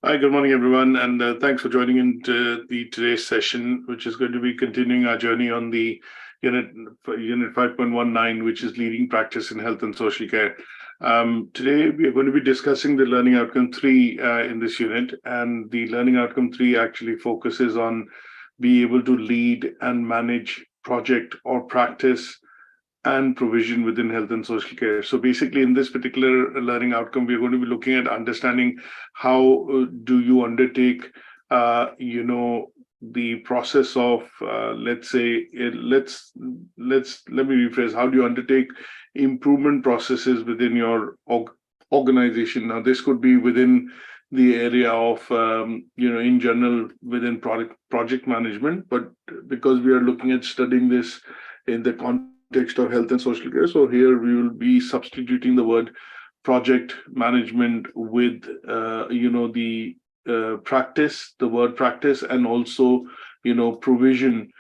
Hi, good morning, everyone, and thanks for joining in to today's session, which is going to be continuing our journey on the unit 5.19, which is leading practice in health and social care. Today, we are going to be discussing the learning outcome 3 in this unit, and the learning outcome 3 actually focuses on being able to lead and manage project or practice and provision within health and social care. So basically, in this particular learning outcome, we're going to be looking at understanding how do you undertake, the process of, let's say, let me rephrase. How do you undertake improvement processes within your organization? Now, this could be within the area of, in general within project management, but because we are looking at studying this in the context of health and social care. So here we will be substituting the word project management with, the practice, the word practice, and also, provision,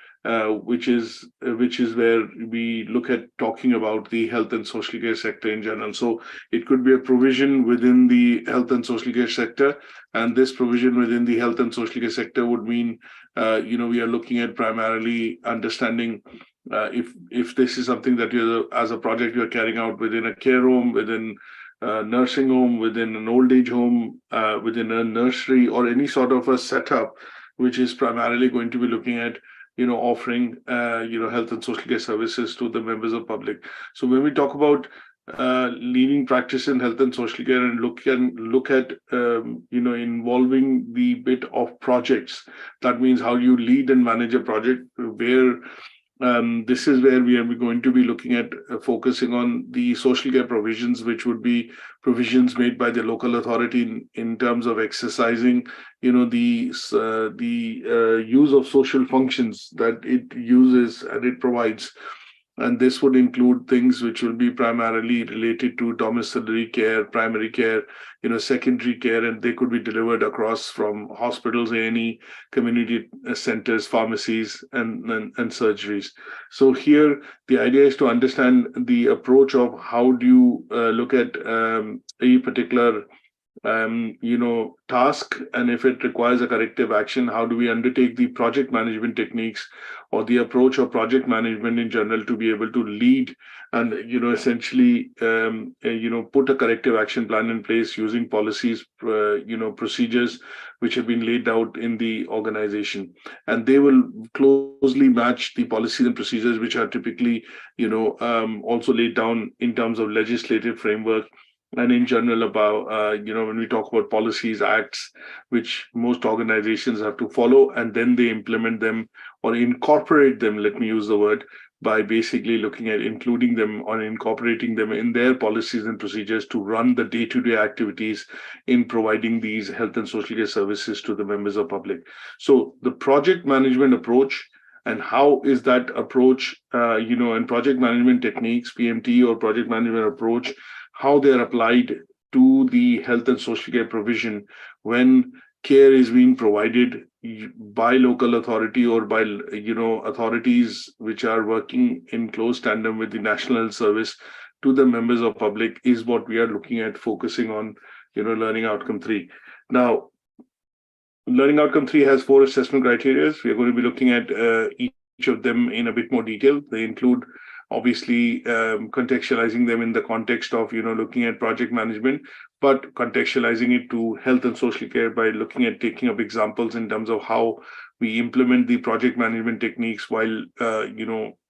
which is where we look at talking about the health and social care sector in general. So it could be a provision within the health and social care sector, and this provision within the health and social care sector would mean, we are looking at primarily understanding if this is something that as a project you're carrying out within a care home, within a nursing home, within an old age home, within a nursery, or any sort of a setup, which is primarily going to be looking at offering health and social care services to the members of public. So when we talk about leading practice in health and social care and look at involving the bit of projects, that means how you lead and manage a project where this is where we are going to be looking at focusing on the social care provisions, which would be provisions made by the local authority in terms of exercising, the use of social functions that it uses and it provides. And this would include things which will be primarily related to domiciliary care, primary care, secondary care, and they could be delivered across from hospitals, A&E, community centers, pharmacies, and surgeries. So here, the idea is to understand the approach of how do you look at a particular task, and if it requires a corrective action, how do we undertake the project management techniques or the approach of project management in general to be able to lead and essentially put a corrective action plan in place using policies, procedures which have been laid out in the organization, and they will closely match the policies and procedures which are typically also laid down in terms of legislative framework. And in general about, when we talk about policies, acts, which most organizations have to follow, and then they implement them or incorporate them, let me use the word, by basically looking at including them or incorporating them in their policies and procedures to run the day-to-day activities in providing these health and social care services to the members of public. So the project management approach, and how is that approach, and project management techniques, PMT or project management approach, how they're applied to the health and social care provision when care is being provided by local authority or by authorities which are working in close tandem with the National Health Service to the members of public, is what we are looking at focusing on, learning outcome 3. Now, learning outcome 3 has 4 assessment criteria. We are going to be looking at each of them in a bit more detail. They include obviously contextualizing them in the context of looking at project management, but contextualizing it to health and social care by looking at taking up examples in terms of how we implement the project management techniques while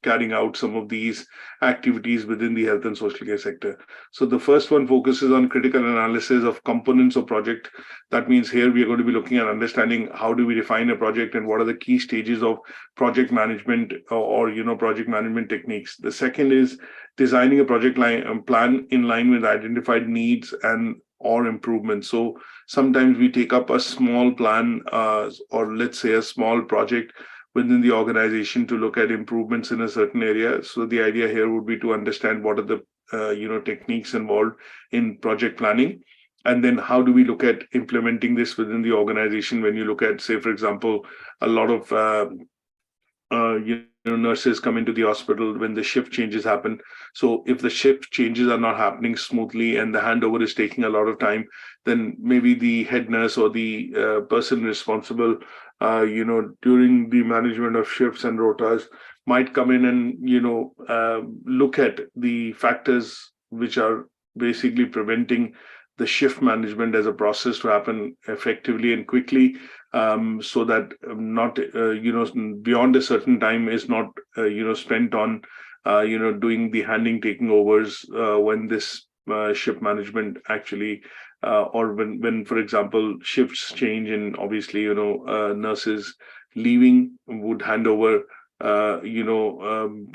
carrying out some of these activities within the health and social care sector. So the first one focuses on critical analysis of components of project. That means here we are going to be looking at understanding how do we define a project and what are the key stages of project management or project management techniques. The second is designing a project plan in line with identified needs and or improvements. So sometimes we take up a small plan or let's say a small project within the organization to look at improvements in a certain area. So the idea here would be to understand what are the techniques involved in project planning, and then how do we look at implementing this within the organization. When you look at, say, for example, a lot of nurses come into the hospital when the shift changes happen. So if the shift changes are not happening smoothly and the handover is taking a lot of time, then maybe the head nurse or the person responsible, during the management of shifts and rotas might come in and, look at the factors which are basically preventing the shift management as a process to happen effectively and quickly, so that not beyond a certain time is not spent on doing the handing taking overs when this shift management actually or when for example shifts change and obviously nurses leaving would hand over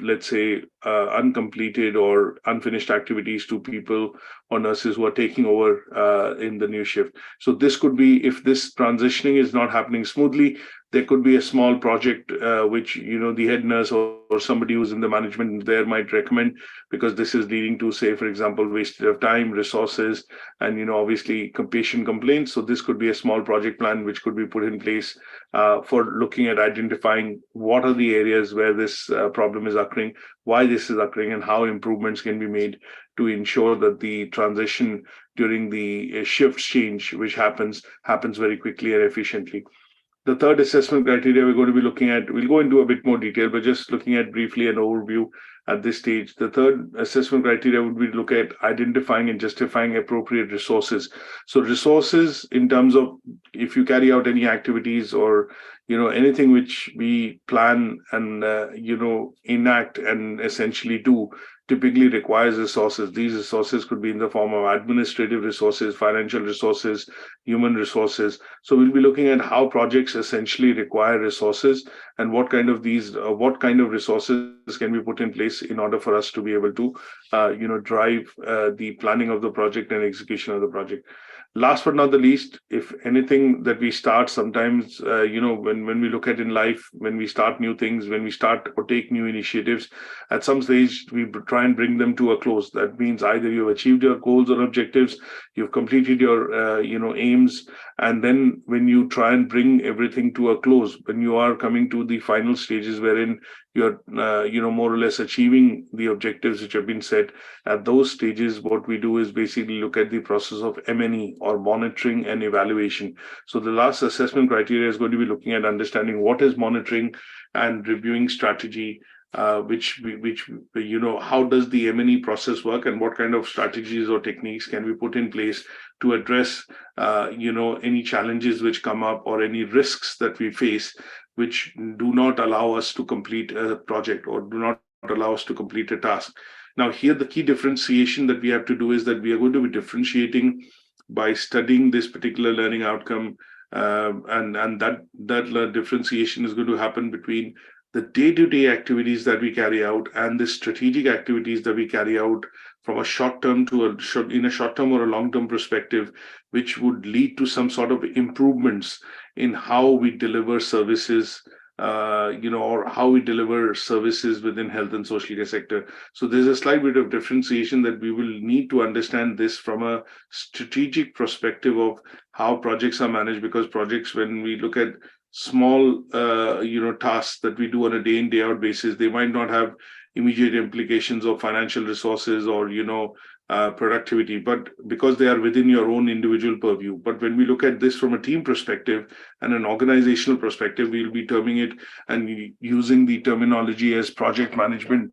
let's say uncompleted or unfinished activities to people or nurses who are taking over in the new shift. So this could be, if this transitioning is not happening smoothly, there could be a small project which the head nurse or somebody who's in the management there might recommend, because this is leading to, say for example, wastage of time, resources, and obviously patient complaints. So this could be a small project plan which could be put in place for looking at identifying what are the areas where this problem is occurring, why this is occurring, and how improvements can be made to ensure that the transition during the shift change, which happens very quickly and efficiently. The third assessment criteria we're going to be looking at, we'll go into a bit more detail, but just looking at briefly an overview at this stage. The third assessment criteria would be to look at identifying and justifying appropriate resources. So resources in terms of if you carry out any activities or anything which we plan and enact and essentially do, typically requires resources. These resources could be in the form of administrative resources, financial resources, human resources. So we'll be looking at how projects essentially require resources and what kind of resources can be put in place in order for us to be able to drive the planning of the project and execution of the project. Last but not the least, if anything that we start, sometimes when we look at in life, when we start new things, when we start or take new initiatives, at some stage we try and bring them to a close. That means either you've achieved your goals or objectives, you've completed your aims, and then when you try and bring everything to a close, when you are coming to the final stages wherein you're more or less achieving the objectives which have been set, at those stages what we do is basically look at the process of M&E, or monitoring and evaluation. So the last assessment criteria is going to be looking at understanding what is monitoring and reviewing strategy, which how does the M&E process work, and what kind of strategies or techniques can we put in place to address any challenges which come up or any risks that we face which do not allow us to complete a project or do not allow us to complete a task. Now here the key differentiation that we have to do is that we are going to be differentiating by studying this particular learning outcome, and that differentiation is going to happen between the day-to-day activities that we carry out and the strategic activities that we carry out from a short-term in a short-term or a long-term perspective, which would lead to some sort of improvements in how we deliver services, or how we deliver services within health and social care sector. So there's a slight bit of differentiation that we will need to understand this from a strategic perspective of how projects are managed, because projects, when we look at small, tasks that we do on a day in, day out basis, they might not have immediate implications of financial resources or, productivity, but because they are within your own individual purview. But when we look at this from a team perspective and an organizational perspective, we'll be terming it and using the terminology as project management,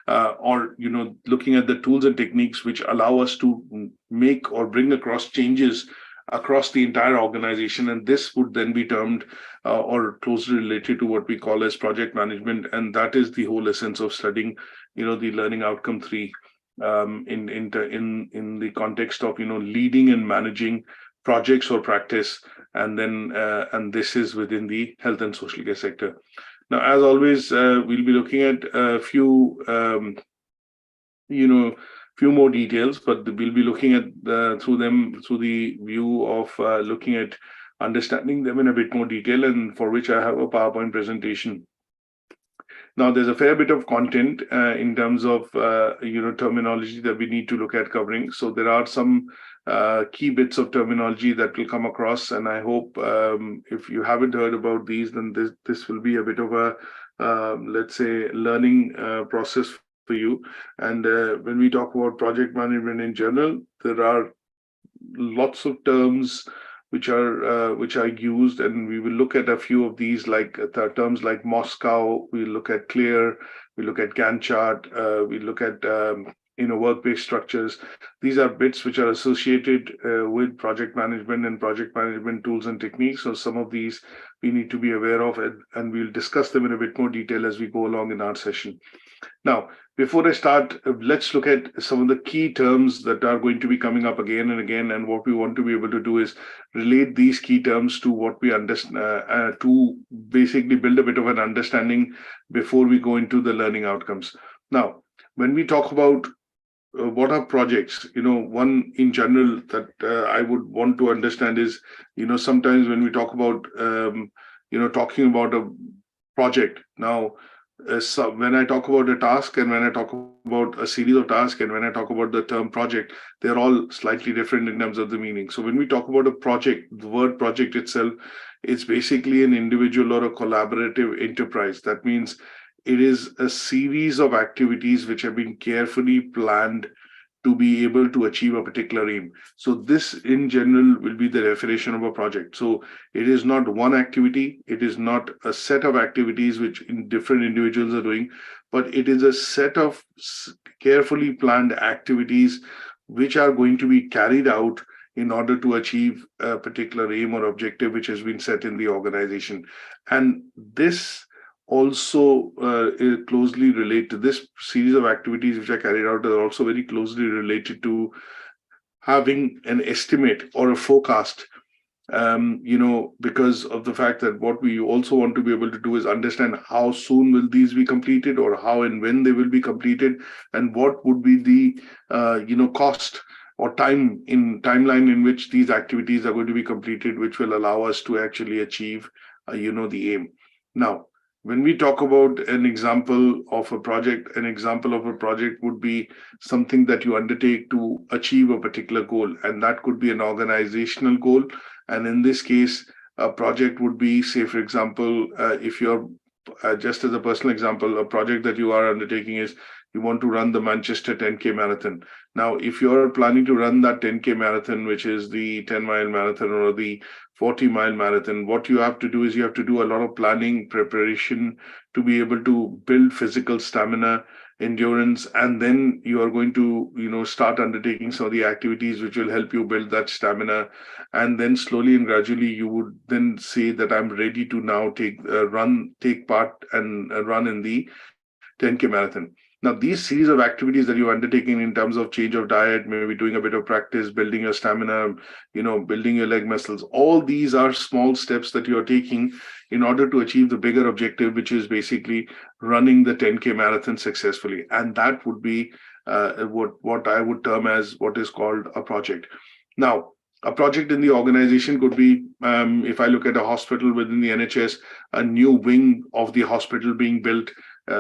or looking at the tools and techniques which allow us to make or bring across changes across the entire organization, and this would then be termed or closely related to what we call as project management, and that is the whole essence of studying the learning outcome 3 in the context of leading and managing projects or practice, and then and this is within the health and social care sector. Now, as always, we'll be looking at a few few more details, but we'll be looking at through the view of looking at understanding them in a bit more detail, and for which I have a PowerPoint presentation. Now, there's a fair bit of content in terms of terminology that we need to look at covering. So there are some key bits of terminology that will come across. And I hope if you haven't heard about these, then this will be a bit of a, let's say, learning process for you. And when we talk about project management in general, there are lots of terms which are used, and we will look at a few of these, like terms like Moscow. We look at Clear, we look at Gantt chart, we look at work-based structures. These are bits which are associated with project management and project management tools and techniques. So some of these we need to be aware of, and we'll discuss them in a bit more detail as we go along in our session. Now, before I start, let's look at some of the key terms that are going to be coming up again and again. And what we want to be able to do is relate these key terms to what we understand, to basically build a bit of an understanding before we go into the learning outcomes. Now, when we talk about what are projects, one in general that I would want to understand is, sometimes when we talk about, talking about a project. Now, so when I talk about a task, and when I talk about a series of tasks, and when I talk about the term project, they're all slightly different in terms of the meaning. So when we talk about a project, the word project itself, it's basically an individual or a collaborative enterprise. That means it is a series of activities which have been carefully planned to be able to achieve a particular aim. So this in general will be the definition of a project. So it is not one activity, it is not a set of activities which different individuals are doing, but it is a set of carefully planned activities which are going to be carried out in order to achieve a particular aim or objective which has been set in the organization. And this also closely relate to this series of activities which are carried out are also very closely related to having an estimate or a forecast, because of the fact that what we also want to be able to do is understand how soon will these be completed, or how and when they will be completed, and what would be the cost or timeline in which these activities are going to be completed, which will allow us to actually achieve the aim. Now, when we talk about an example of a project would be something that you undertake to achieve a particular goal, and that could be an organizational goal. And in this case, a project would be, say, for example, if you're just as a personal example, a project that you are undertaking is you want to run the Manchester 10K marathon. Now, if you're planning to run that 10K marathon, which is the 10-mile marathon or the 40-mile marathon, what you have to do is you have to do a lot of planning, preparation to be able to build physical stamina, endurance, and then you are going to, start undertaking some of the activities which will help you build that stamina. And then slowly and gradually, you would then say that I'm ready to now take part and run in the 10K marathon. Now, these series of activities that you're undertaking in terms of change of diet, maybe doing a bit of practice, building your stamina, building your leg muscles, all these are small steps that you're taking in order to achieve the bigger objective, which is basically running the 10K marathon successfully. And that would be what I would term as what is called a project. Now, a project in the organization could be, if I look at a hospital within the NHS, a new wing of the hospital being built.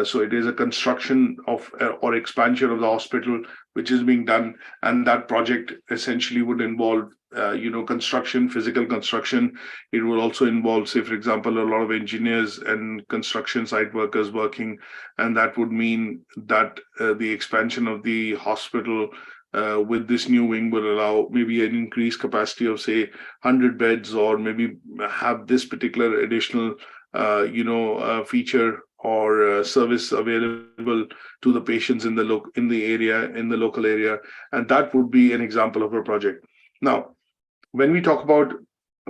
So it is a construction of or expansion of the hospital which is being done, and that project essentially would involve construction, physical construction. It will also involve, say, for example, a lot of engineers and construction site workers working, and that would mean that the expansion of the hospital with this new wing will allow maybe an increased capacity of, say, 100 beds, or maybe have this particular additional feature or service available to the patients in the local area, and that would be an example of a project. Now, when we talk about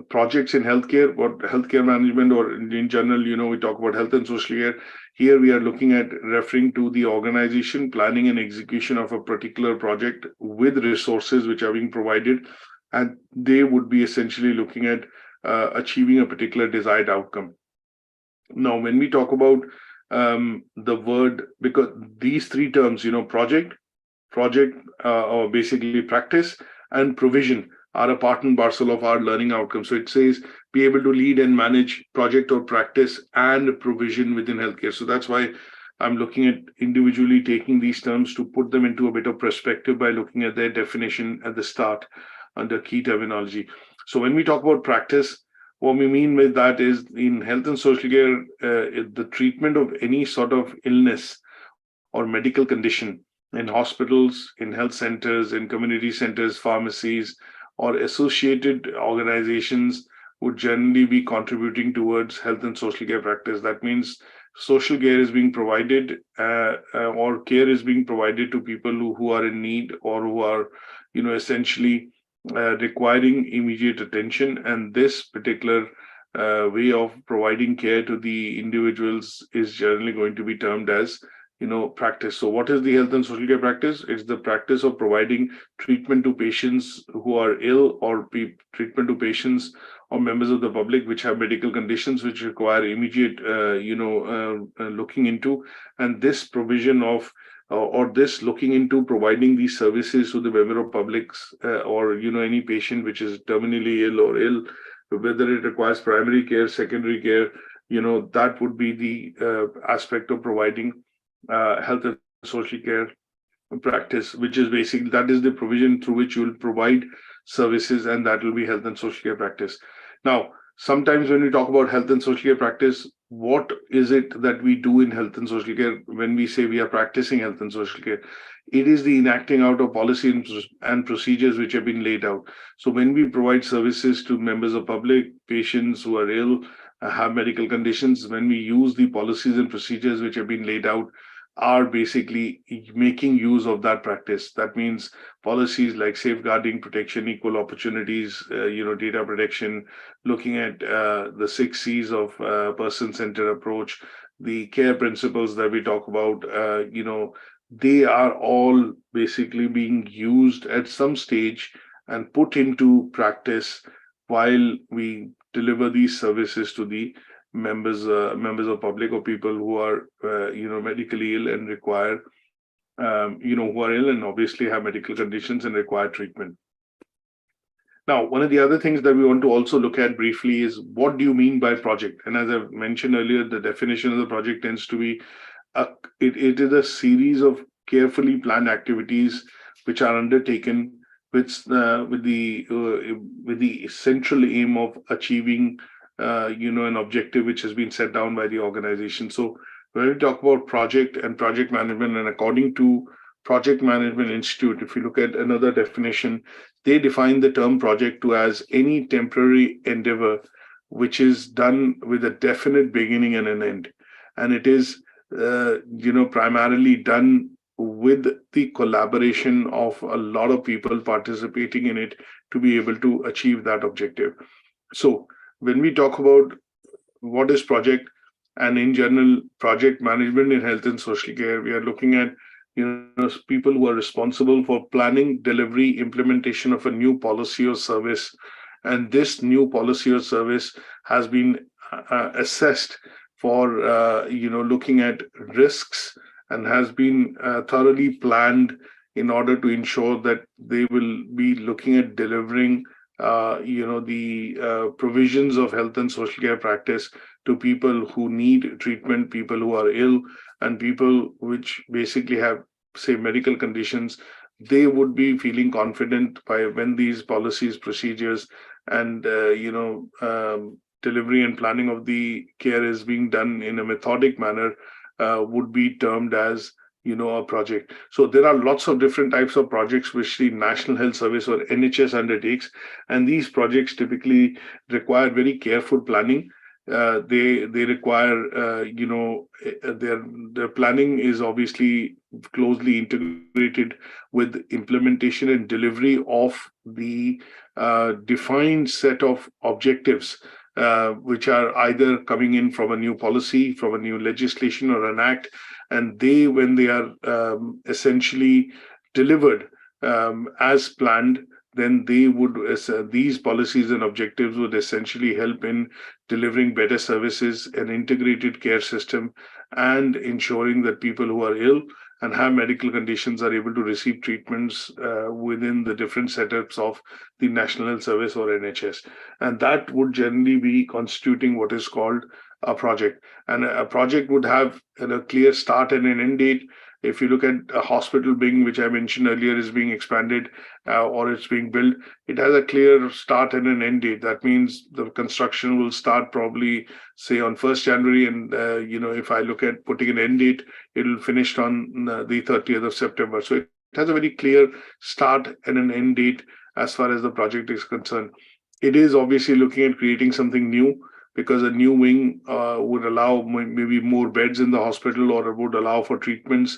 projects in healthcare, or healthcare management, or in general, we talk about health and social care. Here we are looking at referring to the organization, planning and execution of a particular project with resources which are being provided, and they would be essentially looking at achieving a particular desired outcome. Now, when we talk about the word, because these three terms, project, or basically practice, and provision are a part and parcel of our learning outcomes. So it says be able to lead and manage project or practice and provision within healthcare. So that's why I'm looking at individually taking these terms to put them into a bit of perspective by looking at their definition at the start. under key terminology. So when we talk about practice, what we mean with that is in health and social care, the treatment of any sort of illness or medical condition in hospitals, in health centers, in community centers, pharmacies, or associated organizations would generally be contributing towards health and social care practice. That means social care is being provided or care is being provided to people who are in need or who are, essentially requiring immediate attention. And this particular way of providing care to the individuals is generally going to be termed as practice. So what is the health and social care practice? It's the practice of providing treatment to patients who are ill, or treatment to patients or members of the public which have medical conditions which require immediate looking into. And this provision of or this looking into providing these services to the member of publics or any patient which is terminally ill or ill, whether it requires primary care, secondary care, that would be the aspect of providing health and social care practice, which is basically, that is the provision through which you will provide services, and that will be health and social care practice. Now, sometimes when we talk about health and social care practice, what is it that we do in health and social care when we say we are practicing health and social care? It is the enacting out of policy and procedures which have been laid out. So when we provide services to members of public, patients who are ill, have medical conditions, when we use the policies and procedures which have been laid out, are basically making use of that practice. That means policies like safeguarding, protection, equal opportunities, data protection, looking at the 6 C's of person-centered approach, the care principles that we talk about, they are all basically being used at some stage and put into practice while we deliver these services to the members of public or people who are medically ill and require who are ill and obviously have medical conditions and require treatment. Now, one of the other things that we want to also look at briefly is, what do you mean by project? And as I mentioned earlier, the definition of the project tends to be it is a series of carefully planned activities which are undertaken with the central aim of achieving an objective which has been set down by the organization. So when we talk about project and project management, and according to Project Management Institute, if you look at another definition, they define the term project to as any temporary endeavor which is done with a definite beginning and an end. And it is, primarily done with the collaboration of a lot of people participating in it to be able to achieve that objective. So when we talk about what is project, and in general project management in health and social care, we are looking at people who are responsible for planning, delivery, implementation of a new policy or service. And this new policy or service has been assessed for looking at risks, and has been thoroughly planned in order to ensure that they will be looking at delivering the provisions of health and social care practice to people who need treatment, people who are ill, and people which basically have, say, medical conditions. They would be feeling confident by when these policies, procedures, and delivery and planning of the care is being done in a methodic manner, would be termed as a project. So there are lots of different types of projects which the National Health Service or NHS undertakes, and these projects typically require very careful planning. They require their planning is obviously closely integrated with implementation and delivery of the defined set of objectives, which are either coming in from a new policy, from a new legislation or an act. And when they are essentially delivered as planned, then they would, these policies and objectives would essentially help in delivering better services, an integrated care system, and ensuring that people who are ill and have medical conditions are able to receive treatments within the different setups of the National Health Service or NHS. And that would generally be constituting what is called a project. And a project would have a clear start and an end date. If you look at a hospital being, which I mentioned earlier, is being expanded or it's being built, it has a clear start and an end date. That means the construction will start probably, say, on 1st January. And, if I look at putting an end date, it will finish on the 30th of September. So it has a very clear start and an end date as far as the project is concerned. It is obviously looking at creating something new, because a new wing would allow maybe more beds in the hospital, or it would allow for treatments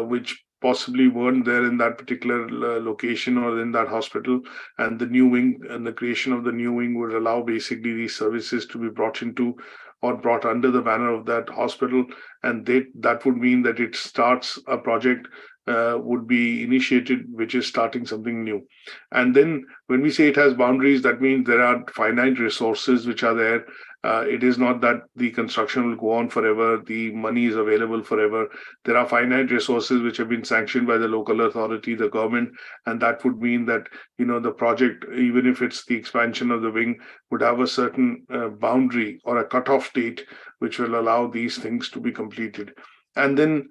which possibly weren't there in that particular location or in that hospital. And the new wing and the creation of the new wing would allow basically these services to be brought into or brought under the banner of that hospital. And that would mean that it starts a project would be initiated, which is starting something new. And then when we say it has boundaries, that means there are finite resources which are there. It is not that the construction will go on forever, the money is available forever. There are finite resources which have been sanctioned by the local authority, the government, and that would mean that, the project, even if it's the expansion of the wing, would have a certain boundary or a cutoff date, which will allow these things to be completed. And then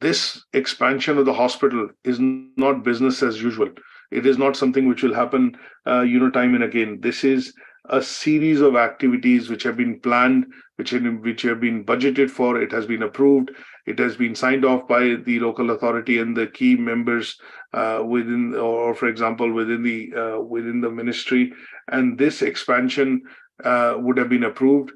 this expansion of the hospital is not business as usual. It is not something which will happen, time and again. This is a series of activities which have been planned, which have been budgeted for. It has been approved. It has been signed off by the local authority and the key members within, or for example, within the ministry. And this expansion would have been approved.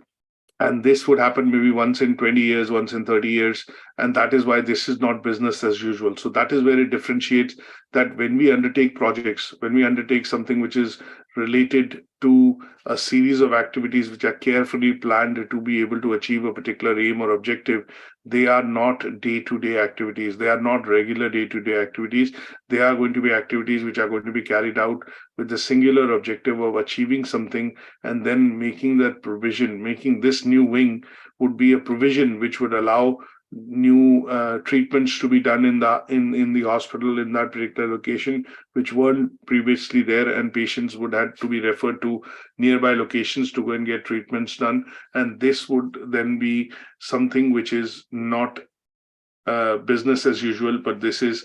And this would happen maybe once in 20 years, once in 30 years. And that is why this is not business as usual. So that is where it differentiates, that when we undertake projects, when we undertake something which is related to a series of activities which are carefully planned to be able to achieve a particular aim or objective, they are not day-to-day activities. They are not regular day-to-day activities. They are going to be activities which are going to be carried out with the singular objective of achieving something, and then making that provision, making this new wing would be a provision which would allow new treatments to be done in the hospital in that particular location, which weren't previously there, and patients would have to be referred to nearby locations to go and get treatments done. And this would then be something which is not business as usual, but this is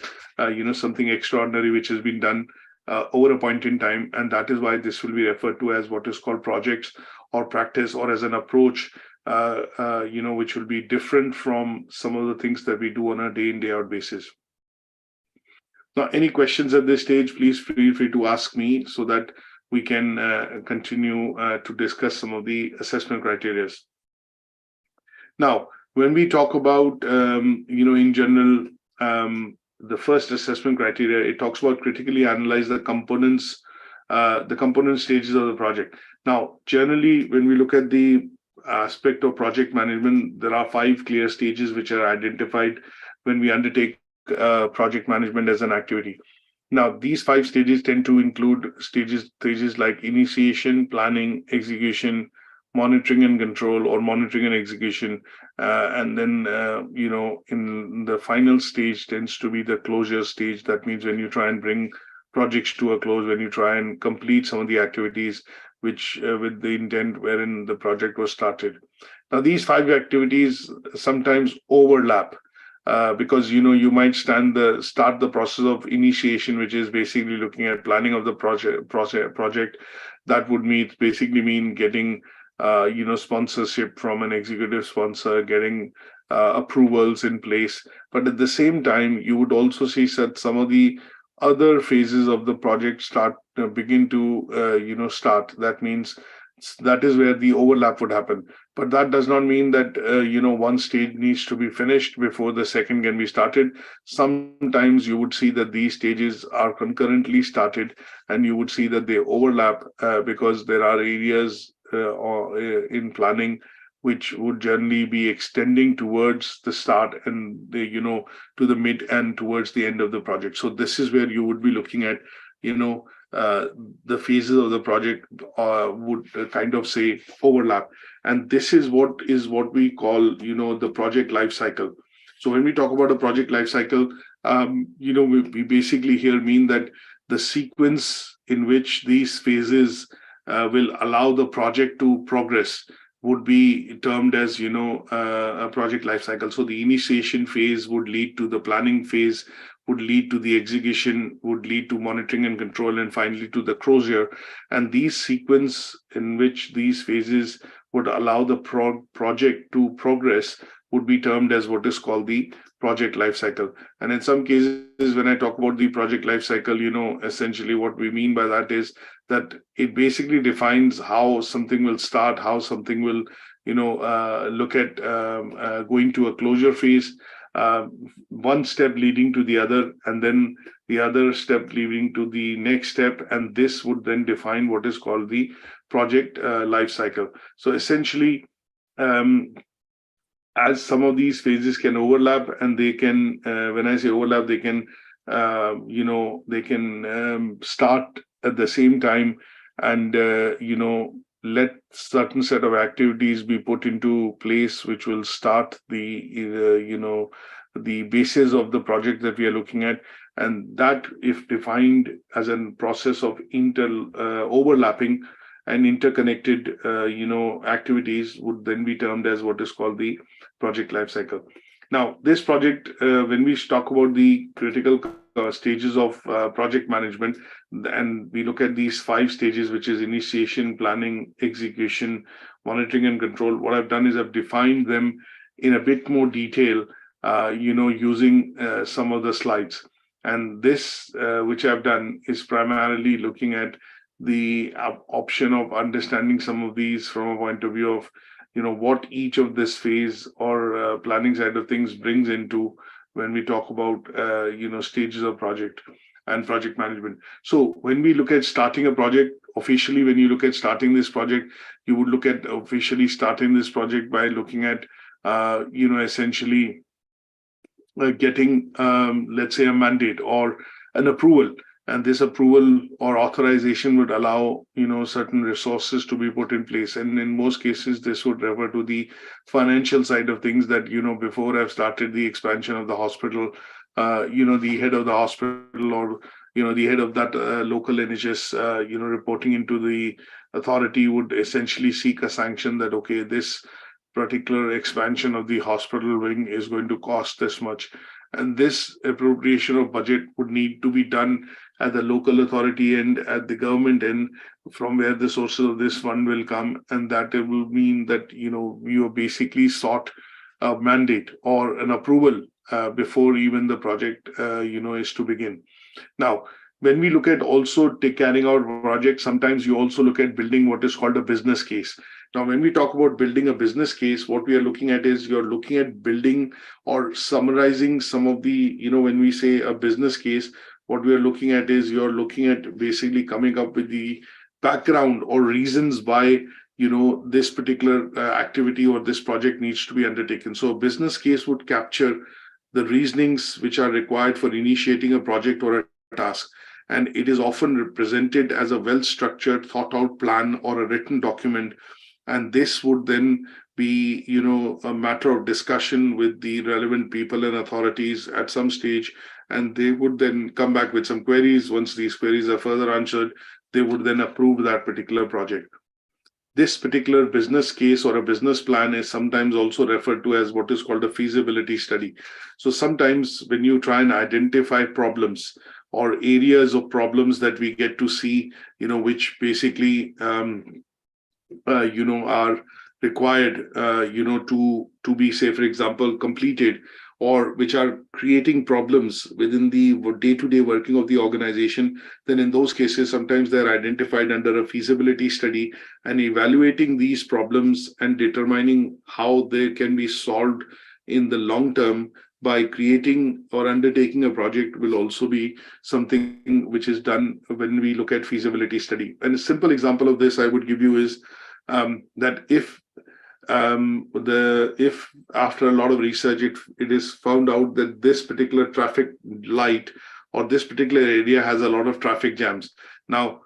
something extraordinary which has been done over a point in time. And that is why this will be referred to as what is called projects or practice, or as an approach which will be different from some of the things that we do on a day in, day out basis. Now, any questions at this stage, please feel free to ask me so that we can continue to discuss some of the assessment criteria. Now, when we talk about, in general, the first assessment criteria, it talks about critically analyze the component stages of the project. Now, generally, when we look at the aspect of project management, there are 5 clear stages which are identified when we undertake project management as an activity. Now, these 5 stages tend to include stages like initiation, planning, execution, monitoring and control, or monitoring and execution. And then, in the final stage tends to be the closure stage. That means when you try and bring projects to a close, when you try and complete some of the activities which with the intent wherein the project was started. Now, these 5 activities sometimes overlap because you might start the process of initiation, which is basically looking at planning of the project. That would basically mean getting sponsorship from an executive sponsor, getting approvals in place. But at the same time, you would also see that some of the other phases of the project begin to start. That means that is where the overlap would happen. But that does not mean that one stage needs to be finished before the second can be started. Sometimes you would see that these stages are concurrently started, and you would see that they overlap because there are areas in planning which would generally be extending towards the start and to the mid and towards the end of the project. So this is where you would be looking at, the phases of the project would kind of say overlap. And this is what we call, the project life cycle. So when we talk about a project life cycle, we basically here mean that the sequence in which these phases will allow the project to progress. would be termed as, a project life cycle. So the initiation phase would lead to the planning phase, would lead to the execution, would lead to monitoring and control, and finally to the closure. And these sequence in which these phases would allow the project to progress would be termed as what is called the project life cycle. And in some cases, when I talk about the project life cycle, essentially what we mean by that is that it basically defines how something will start, how something will, look at going to a closure phase, one step leading to the other, and then the other step leading to the next step. And this would then define what is called the project life cycle. So essentially, as some of these phases can overlap, and they can, when I say overlap, they can, they can start at the same time, and, let certain set of activities be put into place, which will start the, the basis of the project that we are looking at. And that, if defined as a process of overlapping and interconnected, activities, would then be termed as what is called the project life cycle. Now, this project, when we talk about the critical stages of project management, and we look at these 5 stages, which is initiation, planning, execution, monitoring, and control. What I've done is I've defined them in a bit more detail, using some of the slides. And this, which I've done, is primarily looking at the option of understanding some of these from a point of view of, what each of this phase or planning side of things brings into when we talk about, stages of project and project management. So when we look at starting a project, officially, when you look at starting this project, you would look at officially starting this project by looking at, essentially getting, let's say, a mandate or an approval. And this approval or authorization would allow, certain resources to be put in place. And in most cases, this would refer to the financial side of things that, before I've started the expansion of the hospital, the head of the hospital or, the head of that local NHS, reporting into the authority would essentially seek a sanction that, okay, this particular expansion of the hospital wing is going to cost this much. And this appropriation of budget would need to be done at the local authority and at the government end, from where the sources of this fund will come. And that it will mean that, you basically sought a mandate or an approval before even the project, is to begin. Now, when we look at also carrying out projects, sometimes you also look at building what is called a business case. Now, when we talk about building a business case, what we are looking at is you're looking at building or summarizing some of the, when we say a business case, what we are looking at is you're looking at basically coming up with the background or reasons why, this particular activity or this project needs to be undertaken. So a business case would capture the reasonings which are required for initiating a project or a task. And it is often represented as a well-structured, thought-out plan or a written document. And this would then be, a matter of discussion with the relevant people and authorities at some stage. And they would then come back with some queries. Once these queries are further answered, they would then approve that particular project. This particular business case or a business plan is sometimes also referred to as what is called a feasibility study. So sometimes when you try and identify problems or areas of problems that we get to see, which basically, are required, to be, say, for example, completed, or which are creating problems within the day-to-day working of the organization, then in those cases, sometimes they're identified under a feasibility study, and evaluating these problems and determining how they can be solved in the long term by creating or undertaking a project will also be something which is done when we look at feasibility study. And a simple example of this I would give you is that if after a lot of research, it is found out that this particular traffic light or this particular area has a lot of traffic jams. Now,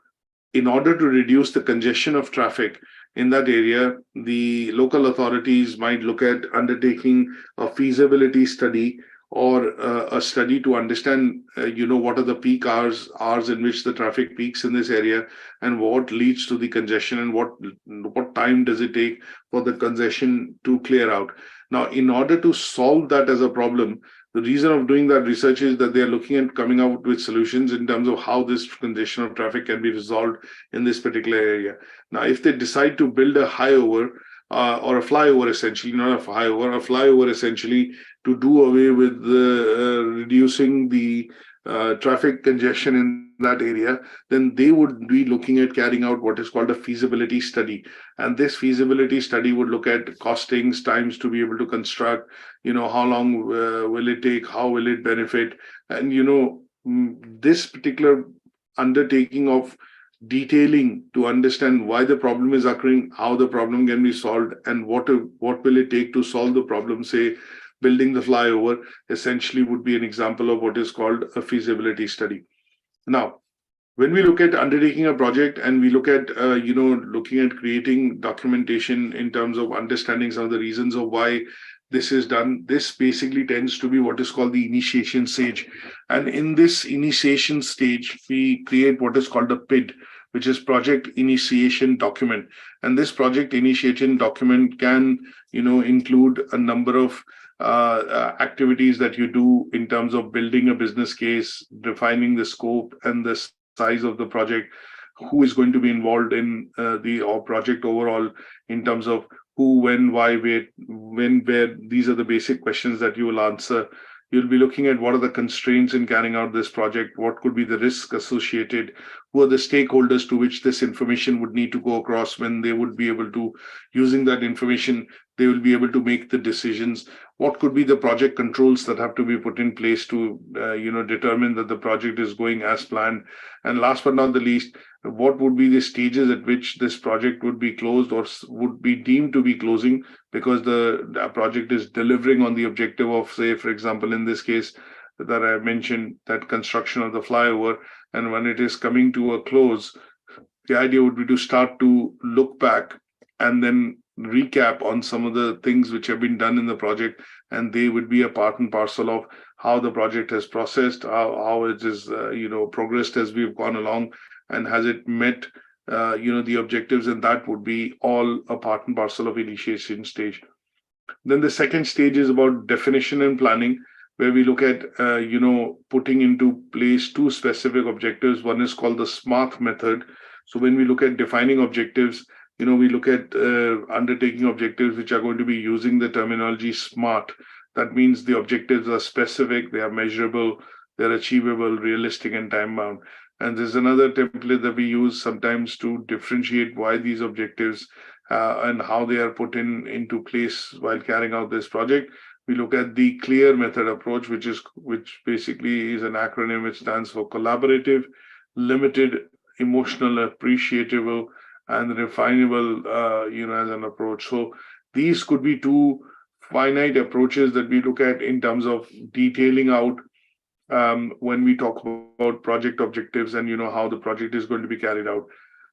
in order to reduce the congestion of traffic in that area, the local authorities might look at undertaking a feasibility study or a study to understand, what are the peak hours in which the traffic peaks in this area, and what leads to the congestion, and what time does it take for the congestion to clear out. Now, in order to solve that as a problem, the reason of doing that research is that they are looking at coming out with solutions in terms of how this congestion of traffic can be resolved in this particular area. Now, if they decide to build a flyover, or a flyover essentially, not a flyover essentially, to do away with reducing the traffic congestion in that area, then they would be looking at carrying out what is called a feasibility study. And this feasibility study would look at costings, times to be able to construct, how long will it take, how will it benefit, and this particular undertaking of detailing to understand why the problem is occurring, how the problem can be solved, and what will it take to solve the problem, say building the flyover, essentially would be an example of what is called a feasibility study. Now, when we look at undertaking a project and we look at looking at creating documentation in terms of understanding some of the reasons of why this is done, this basically tends to be what is called the initiation stage. And in this initiation stage, we create what is called a PID, which is project initiation document. And this project initiation document can include a number of activities that you do in terms of building a business case, defining the scope and the size of the project, who is going to be involved in the project overall, in terms of who, when, why, where, when, where. These are the basic questions that you will answer. You'll be looking at what are the constraints in carrying out this project, what could be the risk associated, who are the stakeholders to which this information would need to go across, when they would be able to, using that information, they will be able to make the decisions. What could be the project controls that have to be put in place to determine that the project is going as planned. And last but not the least, what would be the stages at which this project would be closed or would be deemed to be closing, because the project is delivering on the objective of, say, for example, in this case that I mentioned, that construction of the flyover. And when it is coming to a close, the idea would be to start to look back and then recap on some of the things which have been done in the project, and they would be a part and parcel of how the project has processed, how it is progressed as we've gone along, and has it met the objectives. And that would be all a part and parcel of initiation stage. Then the second stage is about definition and planning, where we look at putting into place two specific objectives. One is called the SMART method. So when we look at defining objectives, we look at undertaking objectives which are going to be using the terminology SMART. That means the objectives are specific, they are measurable, they're achievable, realistic, and time-bound. And there's another template that we use sometimes to differentiate why these objectives and how they are put into place while carrying out this project. We look at the CLEAR method approach, which basically is an acronym which stands for collaborative, limited, emotional, appreciable, and refinable, as an approach. So these could be two finite approaches that we look at in terms of detailing out when we talk about project objectives and how the project is going to be carried out.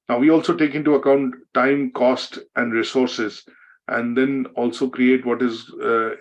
Now, we also take into account time, cost, and resources, and then also create what is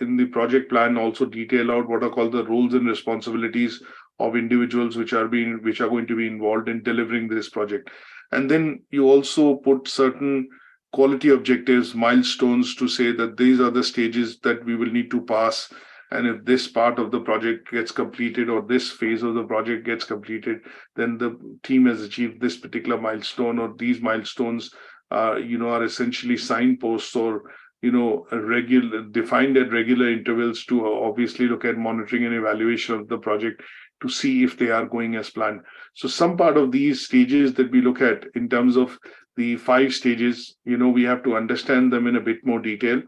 in the project plan, also detail out what are called the roles and responsibilities of individuals which are going to be involved in delivering this project. And then you also put certain quality objectives, milestones, to say that these are the stages that we will need to pass. And if this part of the project gets completed, or this phase of the project gets completed, then the team has achieved this particular milestone, or these milestones are essentially signposts, or defined at regular intervals to obviously look at monitoring and evaluation of the project to see if they are going as planned. So some part of these stages that we look at in terms of the 5 stages, we have to understand them in a bit more detail.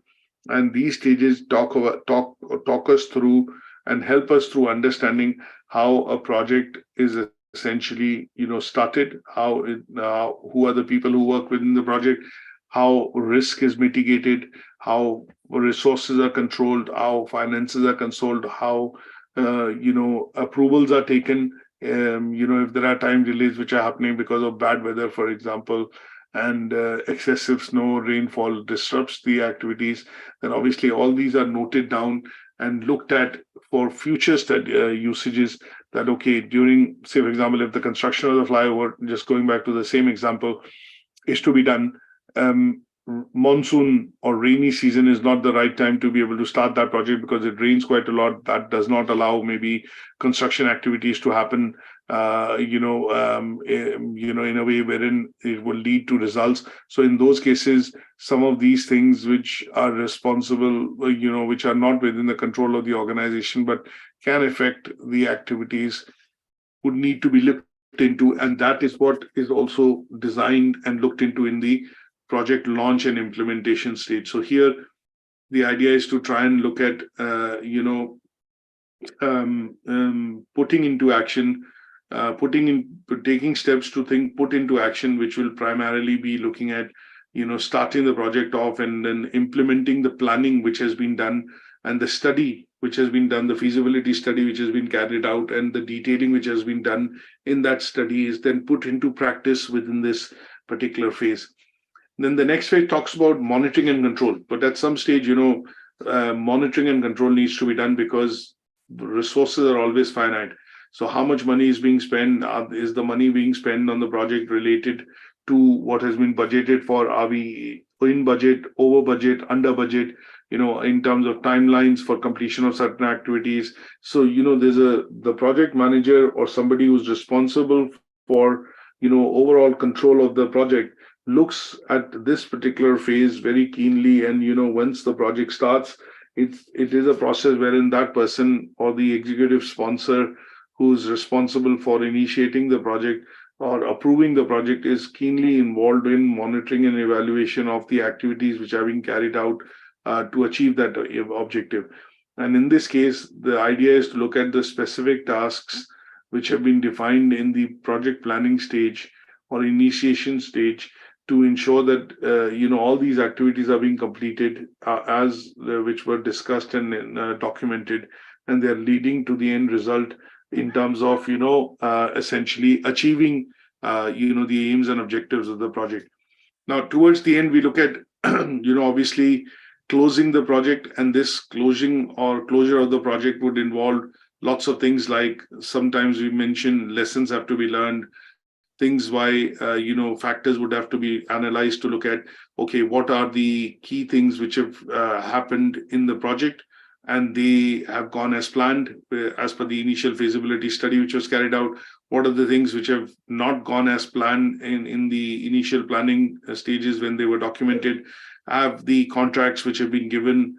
And these stages talk us through and help us through understanding how a project is essentially, started, who are the people who work within the project, how risk is mitigated, how resources are controlled, how finances are controlled, how approvals are taken, if there are time delays which are happening because of bad weather, for example, and excessive snow, rainfall disrupts the activities, then obviously all these are noted down and looked at for future usages that, okay, during, say, for example, if the construction of the flyover, just going back to the same example, is to be done, monsoon or rainy season is not the right time to be able to start that project because it rains quite a lot. That does not allow maybe construction activities to happen, in a way wherein it will lead to results. So in those cases, some of these things which are responsible, which are not within the control of the organization, but can affect the activities, would need to be looked into. And that is what is also designed and looked into in the project launch and implementation stage. So here, the idea is to try and look at, putting into action, taking steps to put into action, which will primarily be looking at, starting the project off and then implementing the planning which has been done, and the study which has been done, the feasibility study which has been carried out, and the detailing which has been done in that study is then put into practice within this particular phase. Then the next phase talks about monitoring and control. But at some stage, monitoring and control needs to be done because resources are always finite. So how much money is being spent? Is the money being spent on the project related to what has been budgeted for? Are we in budget, over budget, under budget, in terms of timelines for completion of certain activities? So, there's the project manager or somebody who's responsible for, overall control of the project looks at this particular phase very keenly. And, once the project starts, it is a process wherein that person or the executive sponsor who's responsible for initiating the project or approving the project is keenly involved in monitoring and evaluation of the activities which are being carried out to achieve that objective. And in this case, the idea is to look at the specific tasks which have been defined in the project planning stage or initiation stage to ensure that all these activities are being completed as which were discussed and documented, and they're leading to the end result in terms of essentially achieving the aims and objectives of the project. Now, towards the end, we look at obviously closing the project, and this closure of the project would involve lots of things, like sometimes we mention lessons have to be learned, things why factors would have to be analyzed to look at, okay, what are the key things which have happened in the project and they have gone as planned as per the initial feasibility study which was carried out. What are the things which have not gone as planned in the initial planning stages when they were documented? Have the contracts which have been given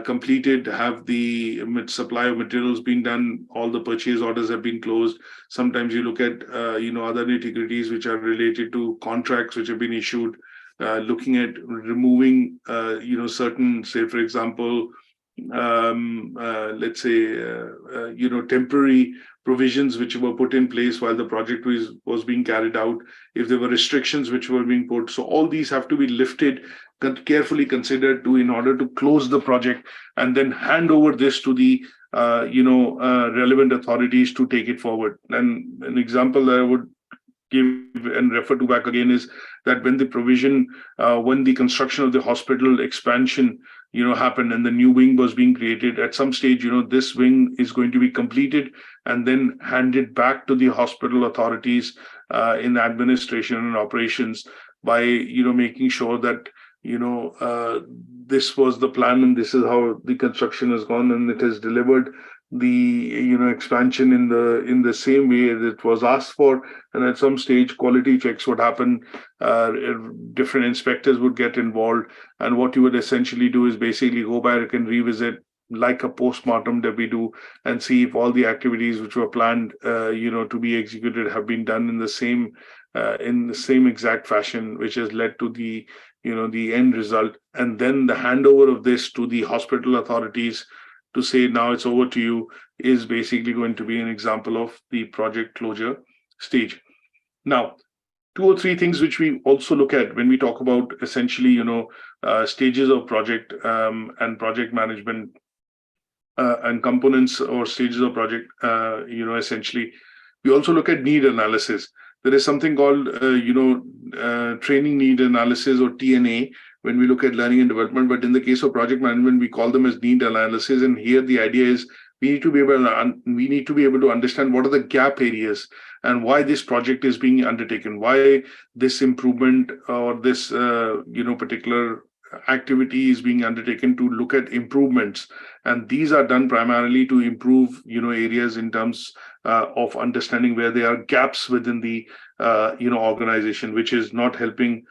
completed? Have the supply of materials been done? All the purchase orders have been closed. Sometimes you look at other nitty-gritties which are related to contracts which have been issued, looking at removing certain, say for example, let's say temporary provisions which were put in place while the project was being carried out, if there were restrictions which were being put. So all these have to be lifted, carefully considered in order to close the project and then hand over this to the relevant authorities to take it forward. And an example that I would give and refer to back again is that when when the construction of the hospital expansion happened and the new wing was being created, at some stage this wing is going to be completed and then handed back to the hospital authorities in administration and operations by making sure that this was the plan and this is how the construction has gone and it has delivered the expansion in the same way as it was asked for. And at some stage quality checks would happen, different inspectors would get involved, and what you would essentially do is basically go back and revisit, like a postmortem that we do, and see if all the activities which were planned to be executed have been done in the same exact fashion, which has led to the the end result. And then the handover of this to the hospital authorities to say now it's over to you is basically going to be an example of the project closure stage. Now, 2 or 3 things which we also look at when we talk about essentially stages of project and project management and components or stages of project, essentially we also look at need analysis. There is something called training need analysis, or TNA, when we look at learning and development. But in the case of project management, we call them as need analysis. And here the idea is we need to be able to understand what are the gap areas and why this project is being undertaken, why this improvement or this particular activity is being undertaken to look at improvements. And these are done primarily to improve areas in terms of understanding where there are gaps within the organization, which is not helping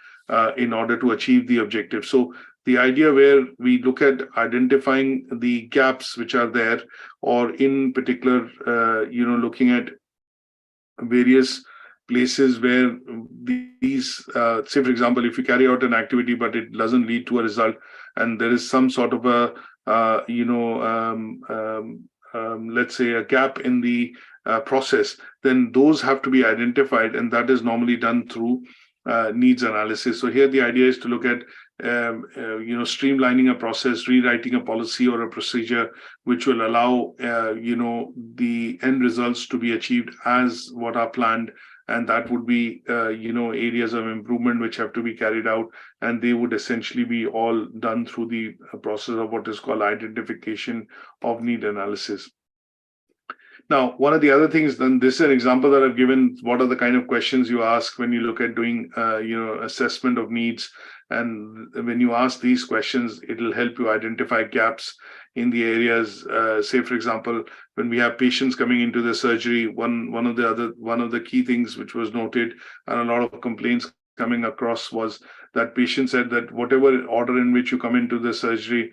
in order to achieve the objective. So the idea where we look at identifying the gaps which are there, or in particular looking at various places where these say, for example, if you carry out an activity but it doesn't lead to a result, and there is some sort of a let's say a gap in the process, then those have to be identified, and that is normally done through needs analysis. So here the idea is to look at streamlining a process, rewriting a policy or a procedure which will allow the end results to be achieved as what are planned. And that would be areas of improvement which have to be carried out, and they would essentially be all done through the process of what is called identification of need analysis. Now, one of the other things, then this is an example that I've given, what are the kind of questions you ask when you look at doing assessment of needs. And when you ask these questions, it'll help you identify gaps in the areas. Say, for example, when we have patients coming into the surgery, one of the key things which was noted and a lot of complaints coming across was that patient said that whatever order in which you come into the surgery,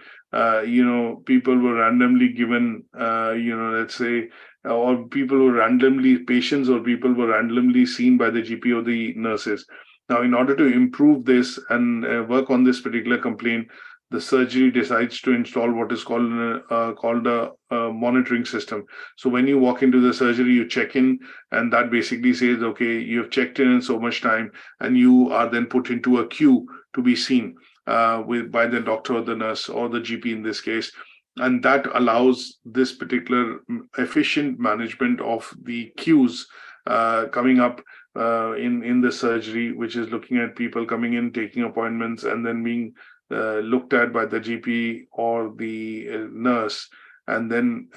people were randomly given, let's say, or patients or people were randomly seen by the GP or the nurses. Now, in order to improve this and work on this particular complaint, the surgery decides to install what is called a monitoring system. So when you walk into the surgery, you check in, and that basically says, okay, you've checked in so much time, and you are then put into a queue to be seen by the doctor or the nurse or the GP in this case. And that allows this particular efficient management of the queues coming up in the surgery, which is looking at people coming in, taking appointments, and then being looked at by the GP or the nurse. And then,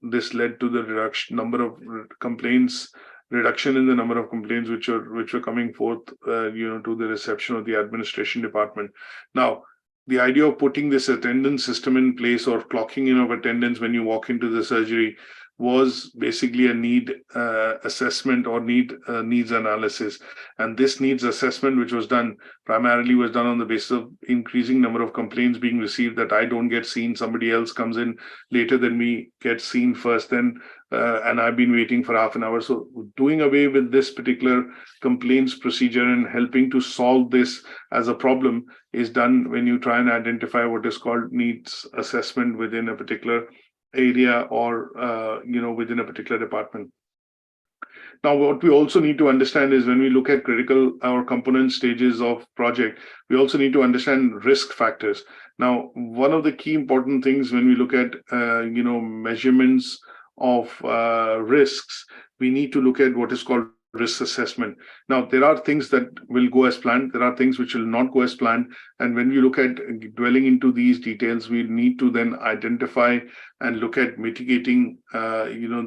this led to the reduction in the number of complaints which were coming forth, to the reception of the administration department. Now, the idea of putting this attendance system in place, or clocking in of attendance when you walk into the surgery, was basically a need assessment or needs analysis. And this needs assessment, which was done primarily, was done on the basis of increasing number of complaints being received, that I don't get seen, somebody else comes in later than me, gets seen first, then and I've been waiting for half an hour. So doing away with this particular complaints procedure and helping to solve this as a problem is done when you try and identify what is called needs assessment within a particular area or within a particular department. Now, what we also need to understand is when we look at critical or component stages of project, we also need to understand risk factors. Now, one of the key important things when we look at measurements of risks, we need to look at what is called risk assessment. Now, there are things that will go as planned. There are things which will not go as planned. And when we look at dwelling into these details, we need to then identify and look at mitigating,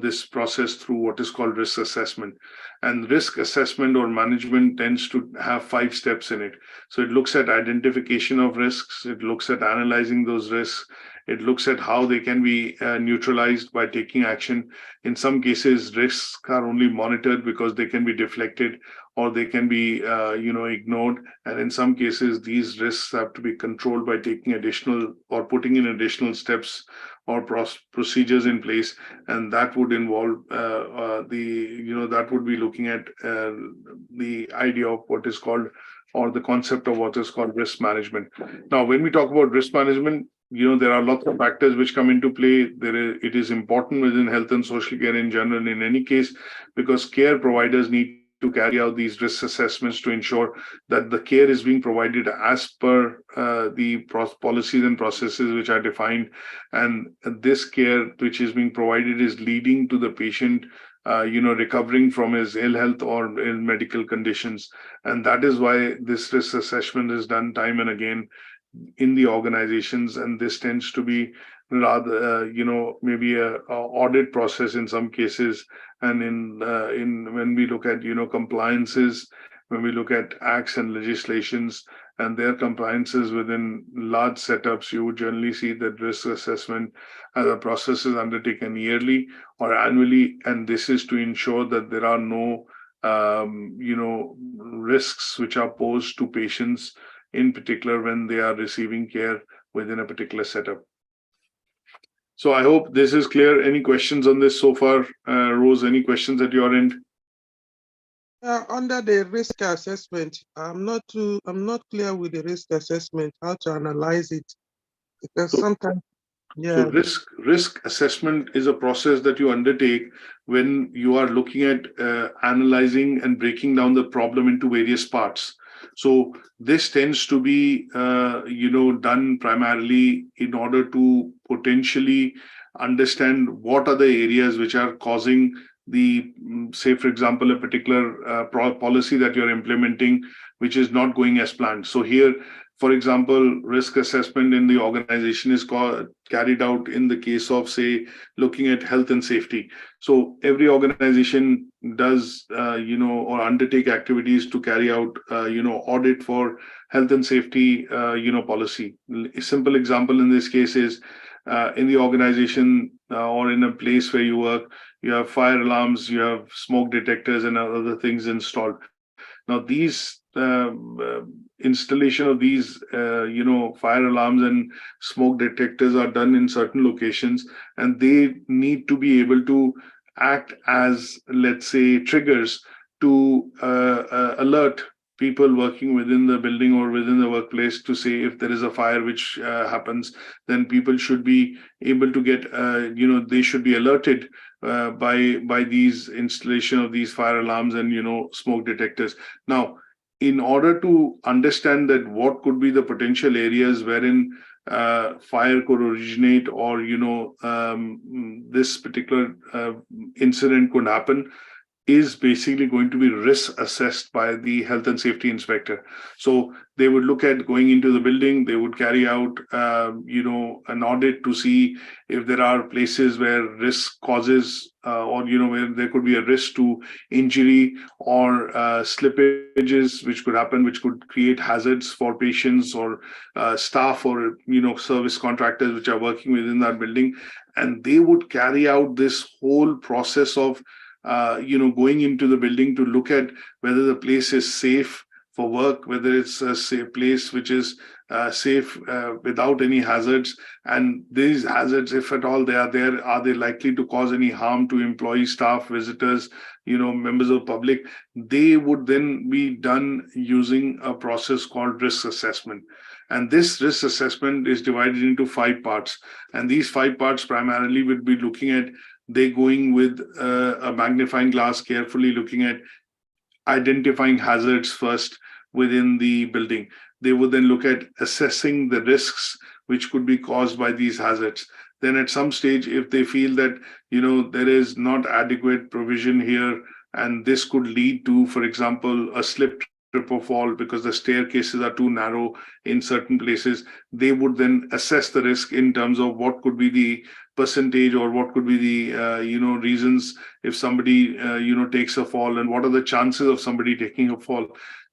this process through what is called risk assessment. And risk assessment or management tends to have 5 steps in it. So it looks at identification of risks. It looks at analyzing those risks. It looks at how they can be neutralized by taking action. In some cases, risks are only monitored because they can be deflected or they can be, ignored. And in some cases, these risks have to be controlled by taking additional or putting in additional steps or procedures in place. And that would involve that would be looking at the idea of what is called, or the concept of what is called risk management. Now, when we talk about risk management, there are lots of factors which come into play. It is important within health and social care in general, in any case, because care providers need to carry out these risk assessments to ensure that the care is being provided as per the policies and processes which are defined. And this care which is being provided is leading to the patient recovering from his ill health or ill medical conditions. And that is why this risk assessment is done time and again in the organizations. And this tends to be rather, maybe a audit process in some cases. And in when we look at, compliances, when we look at acts and legislations and their compliances within large setups, you would generally see that risk assessment as a process is undertaken yearly or annually, and this is to ensure that there are no risks which are posed to patients, in particular when they are receiving care within a particular setup. So I hope this is clear. Any questions on this so far? Rose, any questions at your end? Under the risk assessment, I'm not clear with the risk assessment, how to analyze it, because sometimes, So risk assessment is a process that you undertake when you are looking at analyzing and breaking down the problem into various parts. So this tends to be, done primarily in order to potentially understand what are the areas which are causing the, say, for example, a particular policy that you're implementing, which is not going as planned. So here, for example, risk assessment in the organization is carried out in the case of, say, looking at health and safety. So every organization does, or undertake activities to carry out, audit for health and safety, policy. A simple example in this case is in the organization or in a place where you work, you have fire alarms, you have smoke detectors and other things installed. Now, these installation of these, fire alarms and smoke detectors are done in certain locations, and they need to be able to act as, let's say, triggers to alert people working within the building or within the workplace to say if there is a fire which happens, then people should be able to get, they should be alerted by these installation of these fire alarms and smoke detectors. Now, in order to understand that what could be the potential areas wherein fire could originate, or this particular incident could happen, is basically going to be risk assessed by the health and safety inspector. So they would look at going into the building, they would carry out, an audit to see if there are places where risk causes, or, where there could be a risk to injury or slippages which could happen, which could create hazards for patients or staff or, service contractors which are working within that building. And they would carry out this whole process of going into the building to look at whether the place is safe for work, whether it's a safe place which is safe without any hazards. And these hazards, if at all they are there, are they likely to cause any harm to employees, staff, visitors, members of the public? They would then be done using a process called risk assessment. And this risk assessment is divided into 5 parts. And these 5 parts primarily would be looking at, they going with a magnifying glass, carefully looking at identifying hazards first within the building. They would then look at assessing the risks which could be caused by these hazards. Then at some stage, if they feel that, there is not adequate provision here, and this could lead to, for example, a slip, trip or fall because the staircases are too narrow in certain places, they would then assess the risk in terms of what could be the percentage or what could be the reasons if somebody takes a fall, and what are the chances of somebody taking a fall.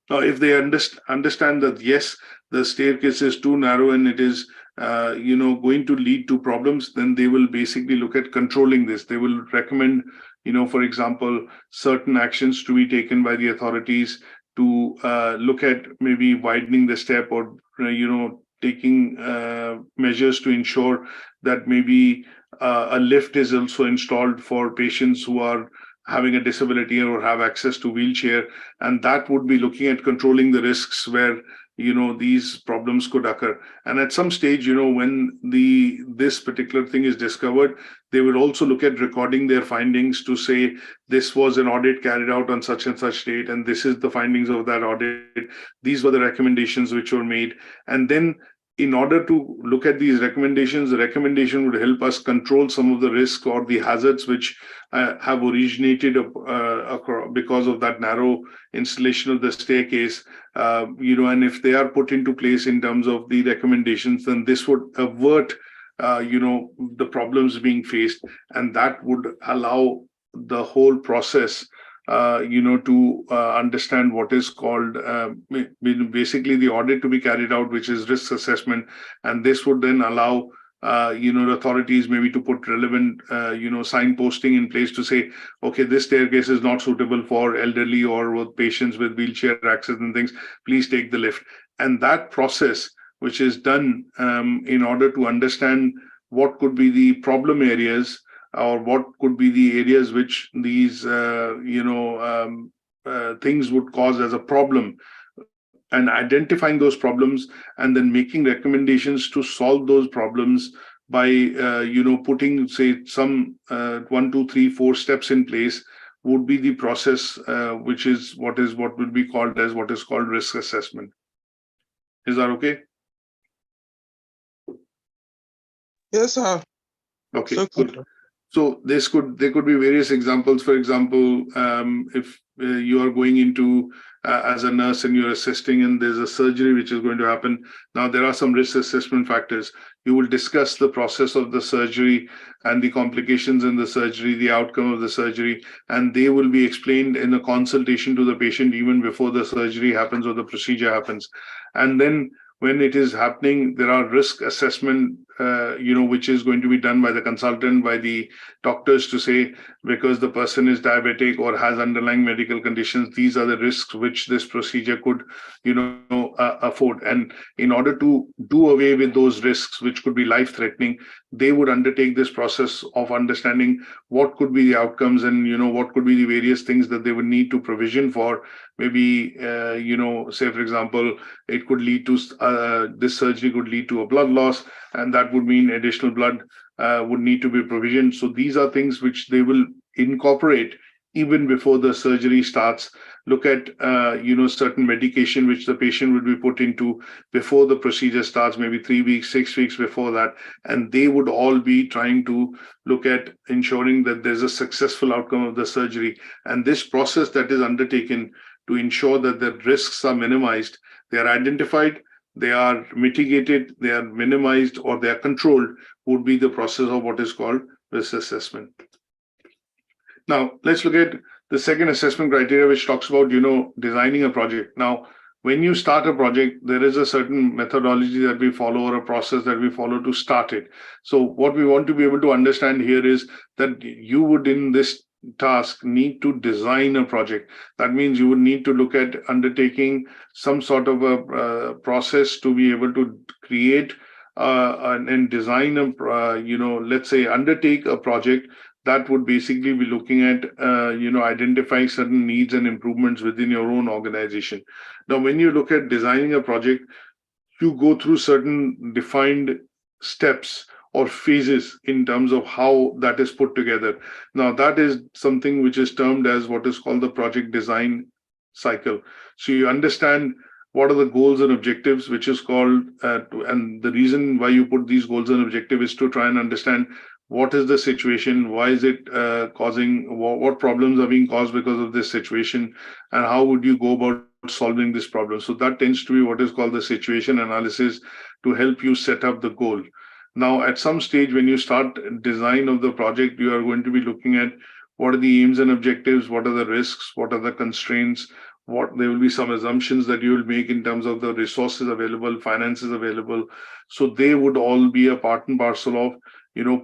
Now, if they understand that yes, the staircase is too narrow and it is going to lead to problems, then they will basically look at controlling this. They will recommend, for example, certain actions to be taken by the authorities to look at maybe widening the step, or taking measures to ensure that maybe a lift is also installed for patients who are having a disability or have access to wheelchair. And that would be looking at controlling the risks where these problems could occur. And at some stage, when this particular thing is discovered, they will also look at recording their findings to say this was an audit carried out on such and such date, and this is the findings of that audit. These were the recommendations which were made. And then in order to look at these recommendations, the recommendation would help us control some of the risk or the hazards which have originated because of that narrow installation of the staircase. And if they are put into place in terms of the recommendations, then this would avert, the problems being faced, and that would allow the whole process to understand what is called basically the audit to be carried out, which is risk assessment. And this would then allow, the authorities maybe to put relevant, signposting in place to say, okay, this staircase is not suitable for elderly or with patients with wheelchair access and things, please take the lift. And that process, which is done in order to understand what could be the problem areas, or what could be the areas which these things would cause as a problem, and identifying those problems and then making recommendations to solve those problems by putting, say, some 1, 2, 3, 4 steps in place, would be the process, which is what would be called as what is called risk assessment. Is that okay? Yes, sir. Okay, so good. So there could be various examples. For example, if you are going into as a nurse and you're assisting and there's a surgery which is going to happen, now there are some risk assessment factors. You will discuss the process of the surgery and the complications in the surgery, the outcome of the surgery, and they will be explained in a consultation to the patient even before the surgery happens or the procedure happens. And then when it is happening, there are risk assessment, which is going to be done by the consultant, by the doctors, to say, because the person is diabetic or has underlying medical conditions, these are the risks which this procedure could, afford. And in order to do away with those risks, which could be life-threatening, they would undertake this process of understanding what could be the outcomes and, what could be the various things that they would need to provision for. Maybe, say, for example, it could lead to, this surgery could lead to a blood loss, and that would mean additional blood would need to be provisioned. So these are things which they will incorporate even before the surgery starts. Look at, certain medication which the patient would be put into before the procedure starts, maybe 3 weeks, 6 weeks before that. And they would all be trying to look at ensuring that there's a successful outcome of the surgery. And this process that is undertaken to ensure that the risks are minimized, they are identified, they are mitigated, they are minimized, or they are controlled, would be the process of what is called risk assessment. Now, let's look at the second assessment criteria, which talks about, designing a project. Now, when you start a project, there is a certain methodology that we follow or a process that we follow to start it. So what we want to be able to understand here is that you would, in this task, need to design a project. That means you would need to look at undertaking some sort of a process to be able to create and design let's say undertake a project that would basically be looking at identifying certain needs and improvements within your own organization. Now, when you look at designing a project, you go through certain defined steps or phases in terms of how that is put together. Now, that is something which is termed as what is called the project design cycle. So you understand what are the goals and objectives, which is called, and the reason why you put these goals and objectives is to try and understand what is the situation, why is it causing, what problems are being caused because of this situation, and how would you go about solving this problem. So that tends to be what is called the situation analysis to help you set up the goal. Now, at some stage, when you start design of the project, you are going to be looking at what are the aims and objectives, what are the risks, what are the constraints, there will be some assumptions that you will make in terms of the resources available, finances available. So they would all be a part and parcel of,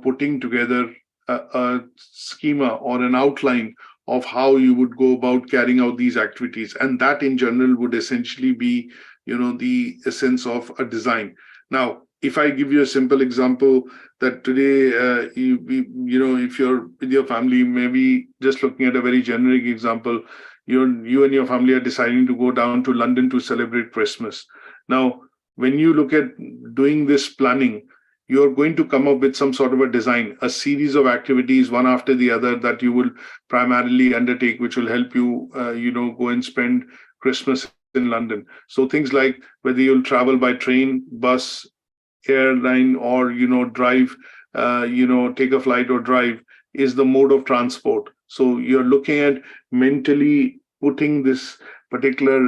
putting together a schema or an outline of how you would go about carrying out these activities. And that in general would essentially be, the essence of a design. Now, if I give you a simple example, that today, if you're with your family, maybe just looking at a very generic example, you and your family are deciding to go down to London to celebrate Christmas. Now, when you look at doing this planning, you're going to come up with some sort of a design, a series of activities, one after the other, that you will primarily undertake, which will help you, go and spend Christmas in London. So things like whether you'll travel by train, bus, airline or, drive, take a flight or drive, is the mode of transport. So you're looking at mentally putting this particular,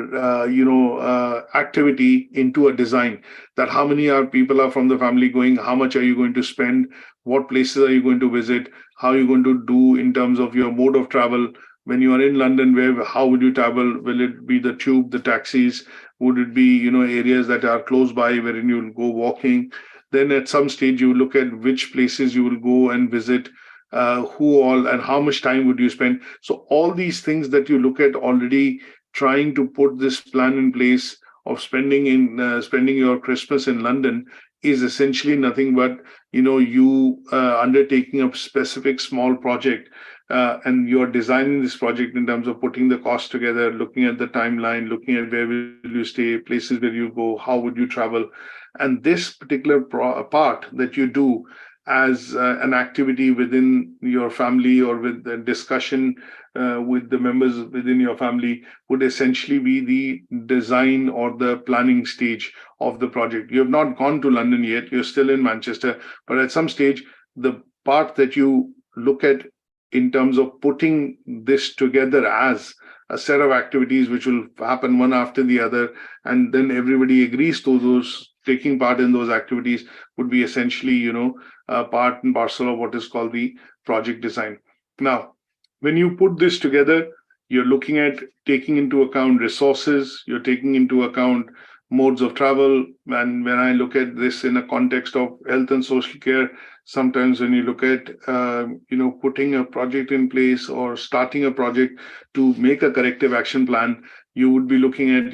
activity into a design, that how many people are from the family going, how much are you going to spend, what places are you going to visit, how are you going to do in terms of your mode of travel. When you are in London, how would you travel? Will it be the tube, the taxis? Would it be, areas that are close by wherein you'll go walking? Then at some stage, you look at which places you will go and visit, who all, and how much time would you spend. So all these things that you look at already, trying to put this plan in place of spending your Christmas in London, is essentially nothing but, you undertaking a specific small project, and you're designing this project in terms of putting the cost together, looking at the timeline, looking at where will you stay, places where you go, how would you travel. And this particular part that you do as an activity within your family, or with the discussion with the members within your family, would essentially be the design or the planning stage of the project. You have not gone to London yet, you're still in Manchester, but at some stage, the part that you look at in terms of putting this together as a set of activities which will happen one after the other, and then everybody agrees to those, taking part in those activities, would be essentially, part and parcel of what is called the project design. Now, when you put this together, you're looking at taking into account resources, you're taking into account modes of travel. And when I look at this in a context of health and social care, sometimes when you look at, putting a project in place or starting a project to make a corrective action plan, you would be looking at,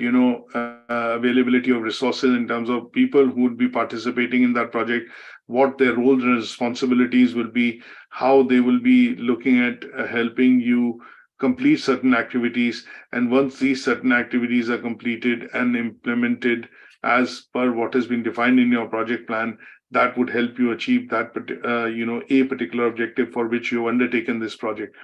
availability of resources in terms of people who would be participating in that project, what their roles and responsibilities will be, how they will be looking at helping you complete certain activities. And once these certain activities are completed and implemented as per what has been defined in your project plan, that would help you achieve that, a particular objective for which you've undertaken this project.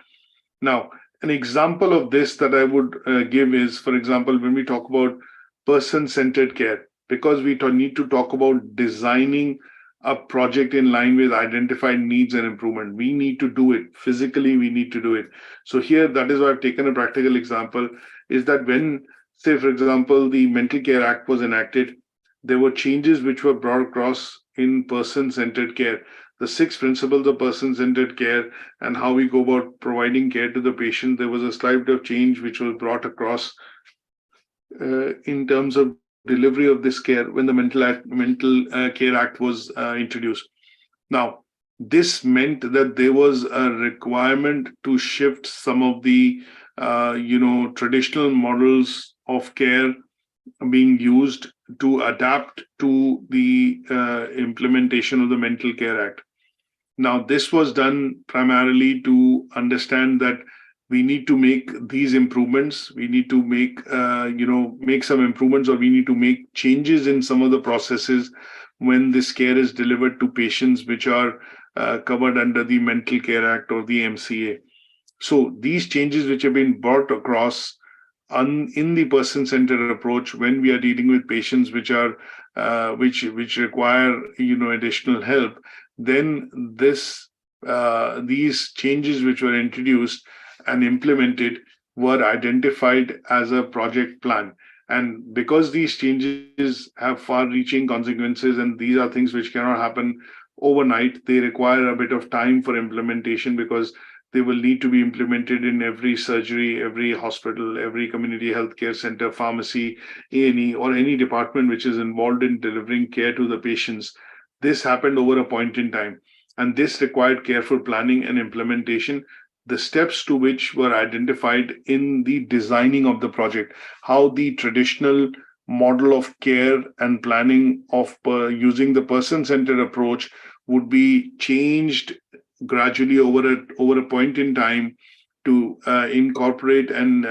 Now, an example of this that I would give is, for example, when we talk about person-centered care, because we need to talk about designing a project in line with identified needs and improvement. We need to do it physically, we need to do it. So here, that is why I've taken a practical example, is that when, say, for example, the Mental Care Act was enacted, there were changes which were brought across in person-centered care. The 6 principles of person-centered care and how we go about providing care to the patient, there was a slight bit of change which was brought across in terms of delivery of this care when the Mental Care Act was introduced. Now, this meant that there was a requirement to shift some of the traditional models of care being used to adapt to the implementation of the Mental Care Act. Now, this was done primarily to understand that we need to make these improvements. We need to make some improvements, or we need to make changes in some of the processes when this care is delivered to patients which are covered under the Mental Care Act or the MCA. So these changes which have been brought across in the person-centered approach, when we are dealing with patients which are which require additional help, then these changes which were introduced and implemented were identified as a project plan. And because these changes have far-reaching consequences, and these are things which cannot happen overnight, they require a bit of time for implementation, because they will need to be implemented in every surgery, every hospital, every community healthcare center, pharmacy, A&E, or any department which is involved in delivering care to the patients. This happened over a point in time, and this required careful planning and implementation, the steps to which were identified in the designing of the project, how the traditional model of care and planning of using the person-centered approach would be changed gradually over a point in time to incorporate and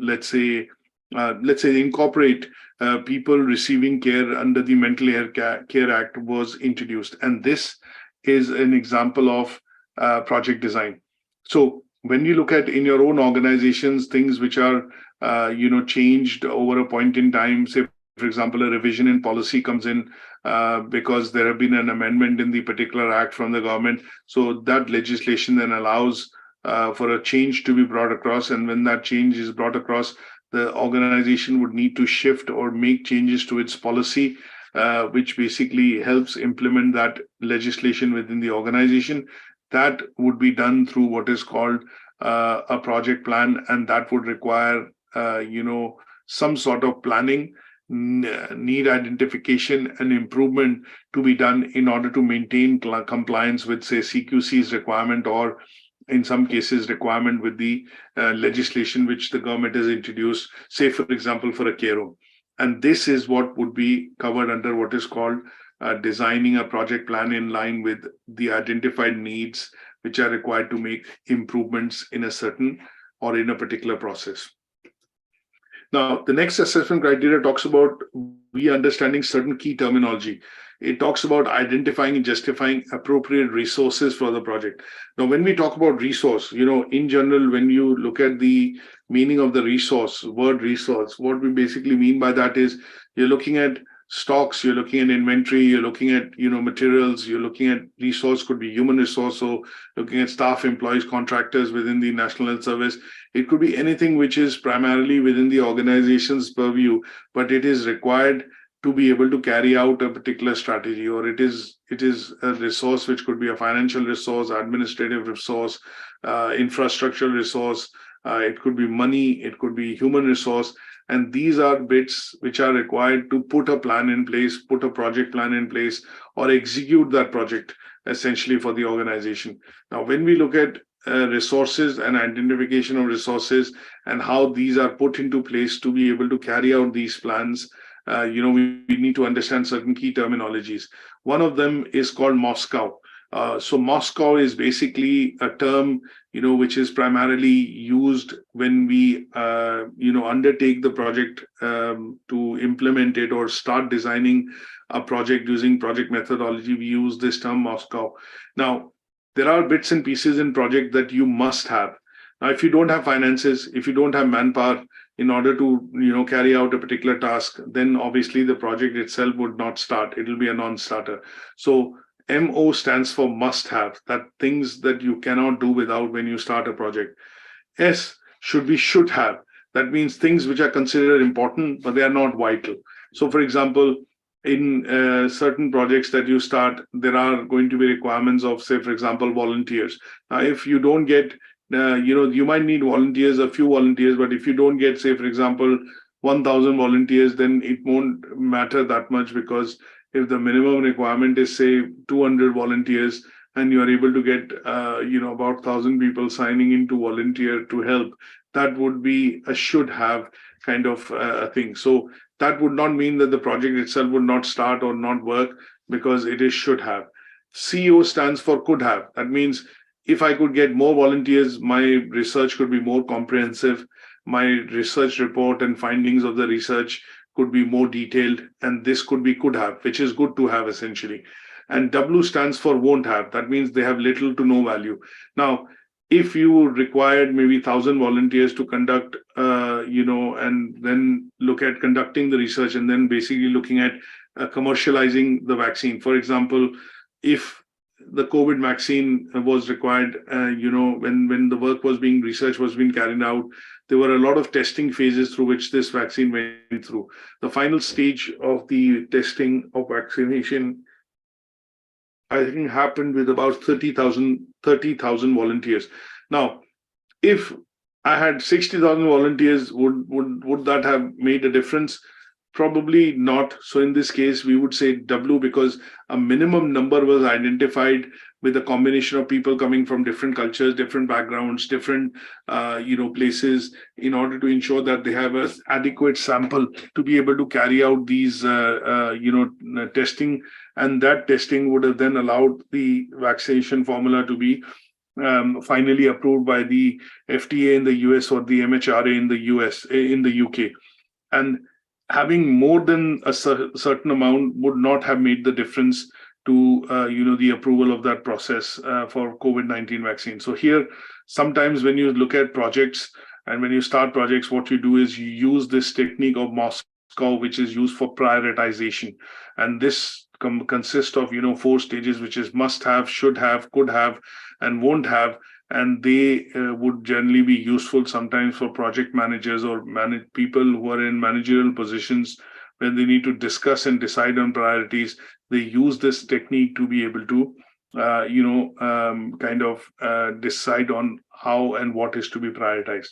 let's say incorporate people receiving care under the Mental Care Act was introduced. And this is an example of project design. So when you look at in your own organizations, things which are changed over a point in time, say, for example, a revision in policy comes in, because there have been an amendment in the particular act from the government. So that legislation then allows for a change to be brought across. And when that change is brought across, the organization would need to shift or make changes to its policy, which basically helps implement that legislation within the organization. That would be done through what is called a project plan, and that would require, some sort of planning, need identification, and improvement to be done in order to maintain compliance with, say, CQC's requirement, or in some cases requirement with the legislation which the government has introduced, say, for example, for a care home. And this is what would be covered under what is called designing a project plan in line with the identified needs which are required to make improvements in a certain or in a particular process. Now, the next assessment criteria talks about we understanding certain key terminology. It talks about identifying and justifying appropriate resources for the project. Now, when we talk about resource, in general, when you look at the meaning of the resource, word resource, what we basically mean by that is you're looking at stocks, you're looking at inventory, you're looking at, materials, you're looking at resource, could be human resource, so looking at staff, employees, contractors within the National Health Service. It could be anything which is primarily within the organization's purview, but it is required to be able to carry out a particular strategy, or it is a resource which could be a financial resource, administrative resource, infrastructural resource, it could be money, it could be human resource. And these are bits which are required to put a plan in place, put a project plan in place, or execute that project essentially for the organization. Now, when we look at resources and identification of resources and how these are put into place to be able to carry out these plans, we need to understand certain key terminologies. One of them is called Moscow. So Moscow is basically a term, which is primarily used when we, undertake the project to implement it or start designing a project using project methodology. We use this term Moscow. Now, there are bits and pieces in project that you must have. Now, if you don't have finances, if you don't have manpower in order to, carry out a particular task, then obviously the project itself would not start. It will be a non-starter. So MO stands for must have, that things that you cannot do without when you start a project. S should be should have. That means things which are considered important, but they are not vital. So, for example, in certain projects that you start, there are going to be requirements of, say, for example, volunteers. Now, if you don't get, you might need volunteers, a few volunteers, but if you don't get, say, for example, 1,000 volunteers, then it won't matter that much, because if the minimum requirement is, say, 200 volunteers, and you are able to get, about 1,000 people signing in to volunteer to help, that would be a should have kind of thing. So that would not mean that the project itself would not start or not work, because it is should have. CO stands for could have. That means if I could get more volunteers, my research could be more comprehensive. My research report and findings of the research could be more detailed, and this could be could have, which is good to have essentially. And W stands for won't have. That means they have little to no value. Now, if you required maybe 1,000 volunteers to conduct, and then look at conducting the research, and then basically looking at commercializing the vaccine. For example, if the COVID vaccine was required, when the work was being, research was being carried out, there were a lot of testing phases through which this vaccine went through. The final stage of the testing of vaccination, I think, happened with about 30,000 volunteers. Now, if I had 60,000 volunteers, would that have made a difference? Probably not. So in this case, we would say W, because a minimum number was identified with a combination of people coming from different cultures, different backgrounds, different places, in order to ensure that they have an adequate sample to be able to carry out these testing, and that testing would have then allowed the vaccination formula to be finally approved by the FDA in the US or the MHRA in the UK. And having more than a certain amount would not have made the difference to the approval of that process for COVID-19 vaccine. So here, sometimes when you look at projects and when you start projects, what you do is you use this technique of Moscow, which is used for prioritization. And this consist of 4 stages, which is must have, should have, could have, and won't have. And they would generally be useful sometimes for project managers or people who are in managerial positions when they need to discuss and decide on priorities. They use this technique to be able to decide on how and what is to be prioritized.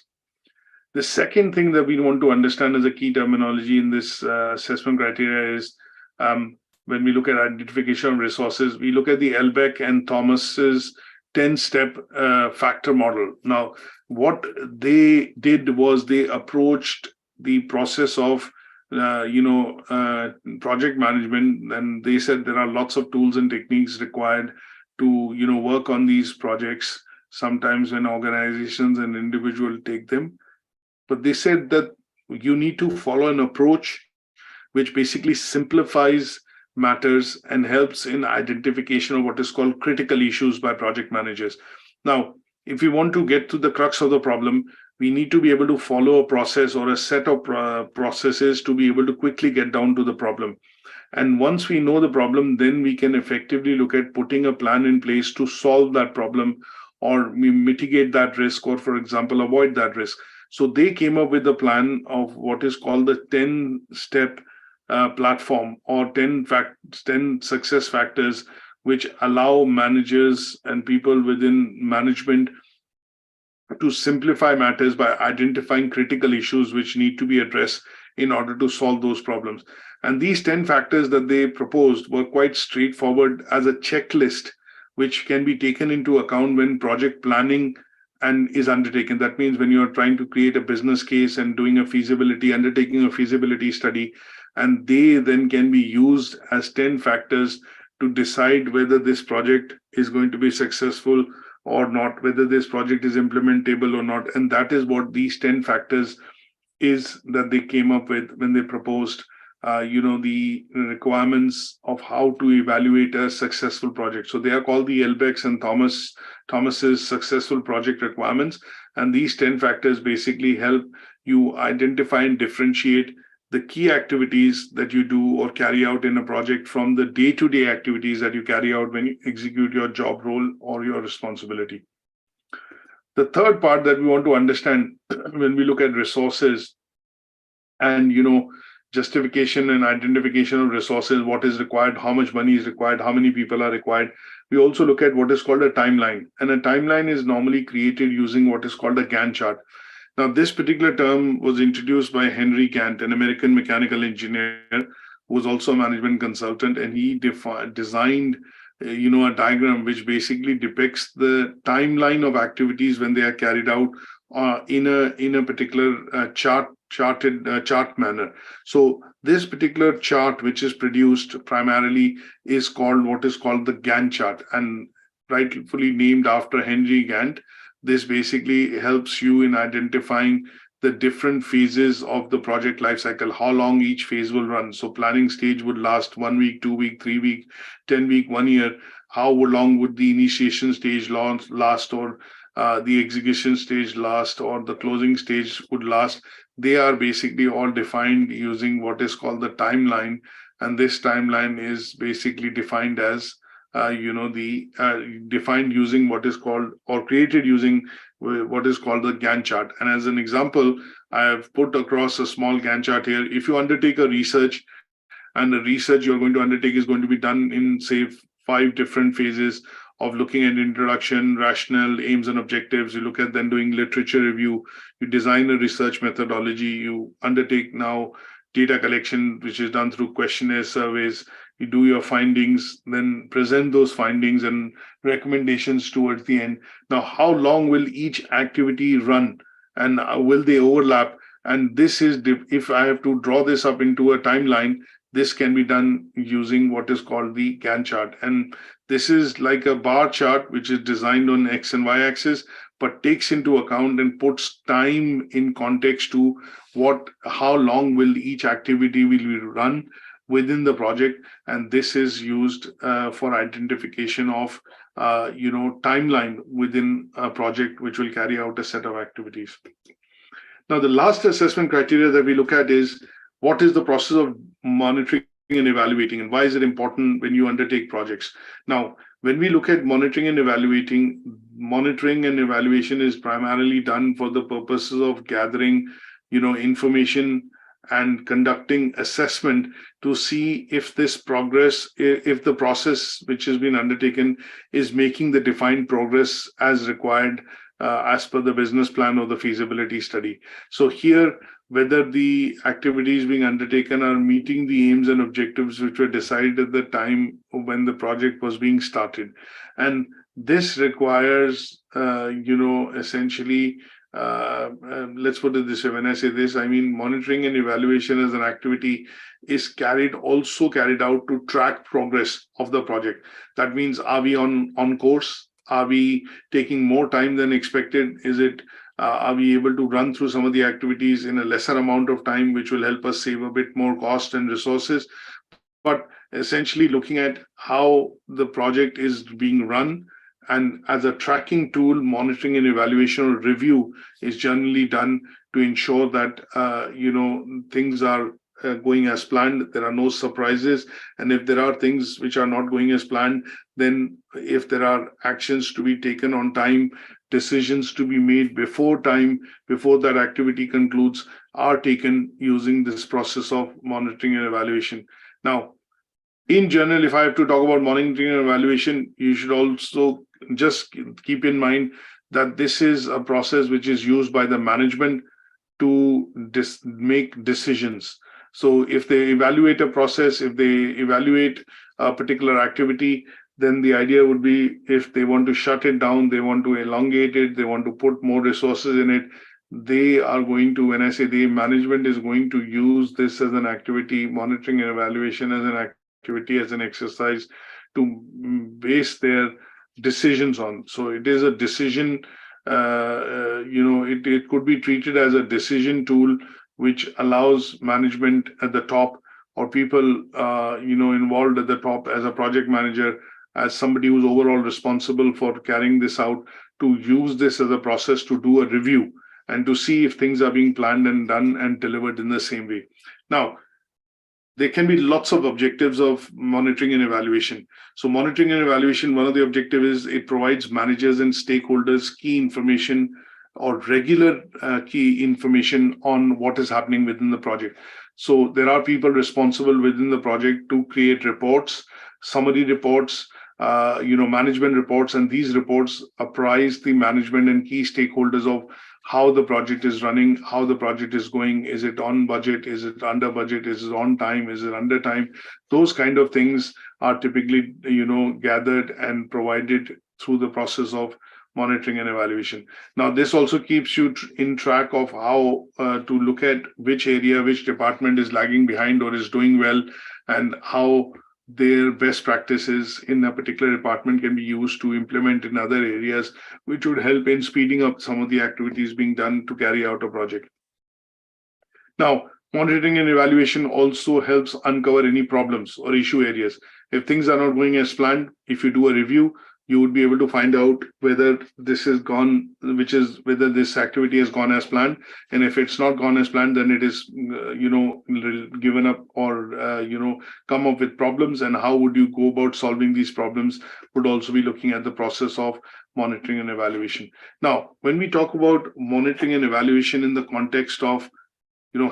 The second thing that we want to understand as a key terminology in this assessment criteria is when we look at identification of resources, we look at the Elbeck and Thomas's 10-step factor model. Now, what they did was they approached the process of project management, and they said there are lots of tools and techniques required to work on these projects. Sometimes when organizations and individuals take them, but they said that you need to follow an approach which basically simplifies matters and helps in identification of what is called critical issues by project managers. Now, if we want to get to the crux of the problem, we need to be able to follow a process or a set of processes to be able to quickly get down to the problem. And once we know the problem, then we can effectively look at putting a plan in place to solve that problem or mitigate that risk, or, for example, avoid that risk. So they came up with a plan of what is called the 10-step platform, or 10 success factors, which allow managers and people within management to simplify matters by identifying critical issues which need to be addressed in order to solve those problems. And these 10 factors that they proposed were quite straightforward as a checklist, which can be taken into account when project planning and is undertaken. That means when you're trying to create a business case and doing a feasibility, undertaking a feasibility study, and they then can be used as 10 factors to decide whether this project is going to be successful or not, whether this project is implementable or not. And that is what these 10 factors is that they came up with when they proposed the requirements of how to evaluate a successful project. So they are called the Elbeck's and Thomas's successful project requirements. And these 10 factors basically help you identify and differentiate the key activities that you do or carry out in a project from the day-to-day activities that you carry out when you execute your job role or your responsibility. The third part that we want to understand when we look at resources and justification and identification of resources, what is required, how much money is required, how many people are required. We also look at what is called a timeline. And a timeline is normally created using what is called a Gantt chart. Now, this particular term was introduced by Henry Gantt, an American mechanical engineer who was also a management consultant, and he designed a diagram which basically depicts the timeline of activities when they are carried out in a particular chart manner. So this particular chart, which is produced primarily, is called what is called the Gantt chart, and rightfully named after Henry Gantt. This basically helps you in identifying the different phases of the project lifecycle, how long each phase will run. So planning stage would last 1 week, 2 week, 3 week, 10 week, 1 year. How long would the initiation stage last, or the execution stage last, or the closing stage would last? They are basically all defined using what is called the timeline. And this timeline is basically defined as defined using what is called, or created using what is called the Gantt chart. And as an example, I have put across a small Gantt chart here. If you undertake a research, and the research you're going to undertake is going to be done in, say, 5 different phases of looking at introduction, rationale, aims and objectives. You look at then doing literature review, you design a research methodology, you undertake now data collection, which is done through questionnaire surveys. You do your findings, then present those findings and recommendations towards the end. Now, how long will each activity run, and will they overlap? And this is, if I have to draw this up into a timeline, this can be done using what is called the Gantt chart. And this is like a bar chart, which is designed on X and Y axis, but takes into account and puts time in context to how long will each activity will be run within the project. And this is used for identification of timeline within a project which will carry out a set of activities. Now, the last assessment criteria that we look at is what is the process of monitoring and evaluating, and why is it important when you undertake projects? Now, when we look at monitoring and evaluation is primarily done for the purposes of gathering, information and conducting assessment to see if this progress, if the process which has been undertaken is making the defined progress as required as per the business plan or the feasibility study. So here, whether the activities being undertaken are meeting the aims and objectives which were decided at the time when the project was being started. And this requires, essentially, let's put it this way. When I say this, I mean monitoring and evaluation as an activity is also carried out to track progress of the project. That means, are we on course? Are we taking more time than expected? Are we able to run through some of the activities in a lesser amount of time, which will help us save a bit more cost and resources? But essentially looking at how the project is being run, and as a tracking tool, monitoring and evaluation or review is generally done to ensure that things are going as planned. There are no surprises, and if there are things which are not going as planned, then if there are actions to be taken on time, decisions to be made before that activity concludes, are taken using this process of monitoring and evaluation. Now, in general, if I have to talk about monitoring and evaluation, you should also just keep in mind that this is a process which is used by the management to make decisions. So if they evaluate a process, if they evaluate a particular activity, then the idea would be, if they want to shut it down, they want to elongate it, they want to put more resources in it, they are going to, when I say the management is going to use this as an activity, monitoring and evaluation as an activity, as an exercise to base their decisions on. So it is a decision, it could be treated as a decision tool which allows management at the top, or people involved at the top, as a project manager, as somebody who's overall responsible for carrying this out, to use this as a process to do a review and to see if things are being planned and done and delivered in the same way. Now, there can be lots of objectives of monitoring and evaluation. So monitoring and evaluation, one of the objectives is it provides managers and stakeholders key information or regular key information on what is happening within the project. So there are people responsible within the project to create reports, summary reports, management reports, and these reports apprise the management and key stakeholders of how the project is running, how the project is going. Is it on budget? Is it under budget? Is it on time? Is it under time? Those kind of things are typically, gathered and provided through the process of monitoring and evaluation. Now, this also keeps you in track of how to look at which area, which department is lagging behind or is doing well, and how their best practices in a particular department can be used to implement in other areas, which would help in speeding up some of the activities being done to carry out a project. Now, monitoring and evaluation also helps uncover any problems or issue areas. If things are not going as planned, if you do a review, you would be able to find out whether this has gone, whether this activity has gone as planned. And if it's not gone as planned, then it is, given up or, come up with problems. And how would you go about solving these problems would also be looking at the process of monitoring and evaluation. Now, when we talk about monitoring and evaluation in the context of,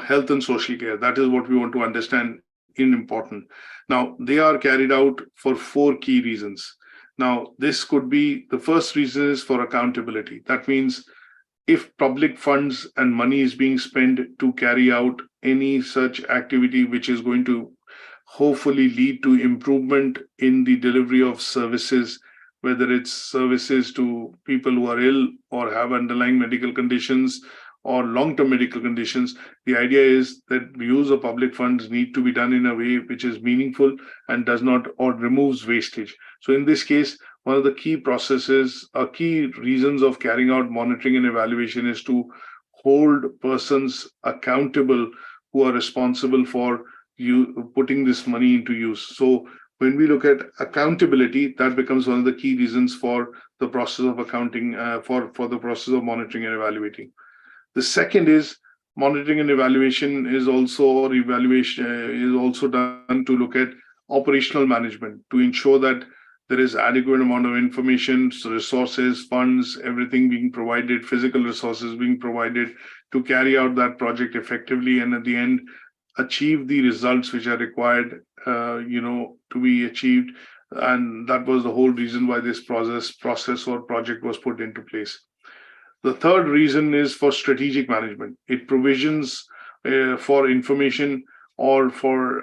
health and social care, that is what we want to understand in important. Now, they are carried out for 4 key reasons. Now, this could be, the first reason is for accountability. That means if public funds and money is being spent to carry out any such activity which is going to hopefully lead to improvement in the delivery of services, whether it's services to people who are ill or have underlying medical conditions or long-term medical conditions, the idea is that the use of public funds need to be done in a way which is meaningful and does not or removes wastage. So in this case, one of the key processes or key reasons of carrying out monitoring and evaluation is to hold persons accountable who are responsible for putting this money into use. So when we look at accountability, that becomes one of the key reasons for the process of accounting, for the process of monitoring and evaluating. The second is monitoring and evaluation is also, or evaluation is also done to look at operational management to ensure that there is adequate amount of information, resources, funds, everything being provided, physical resources being provided to carry out that project effectively, and at the end, achieve the results which are required, to be achieved. And that was the whole reason why this process or project was put into place. The third reason is for strategic management. It provisions for information or for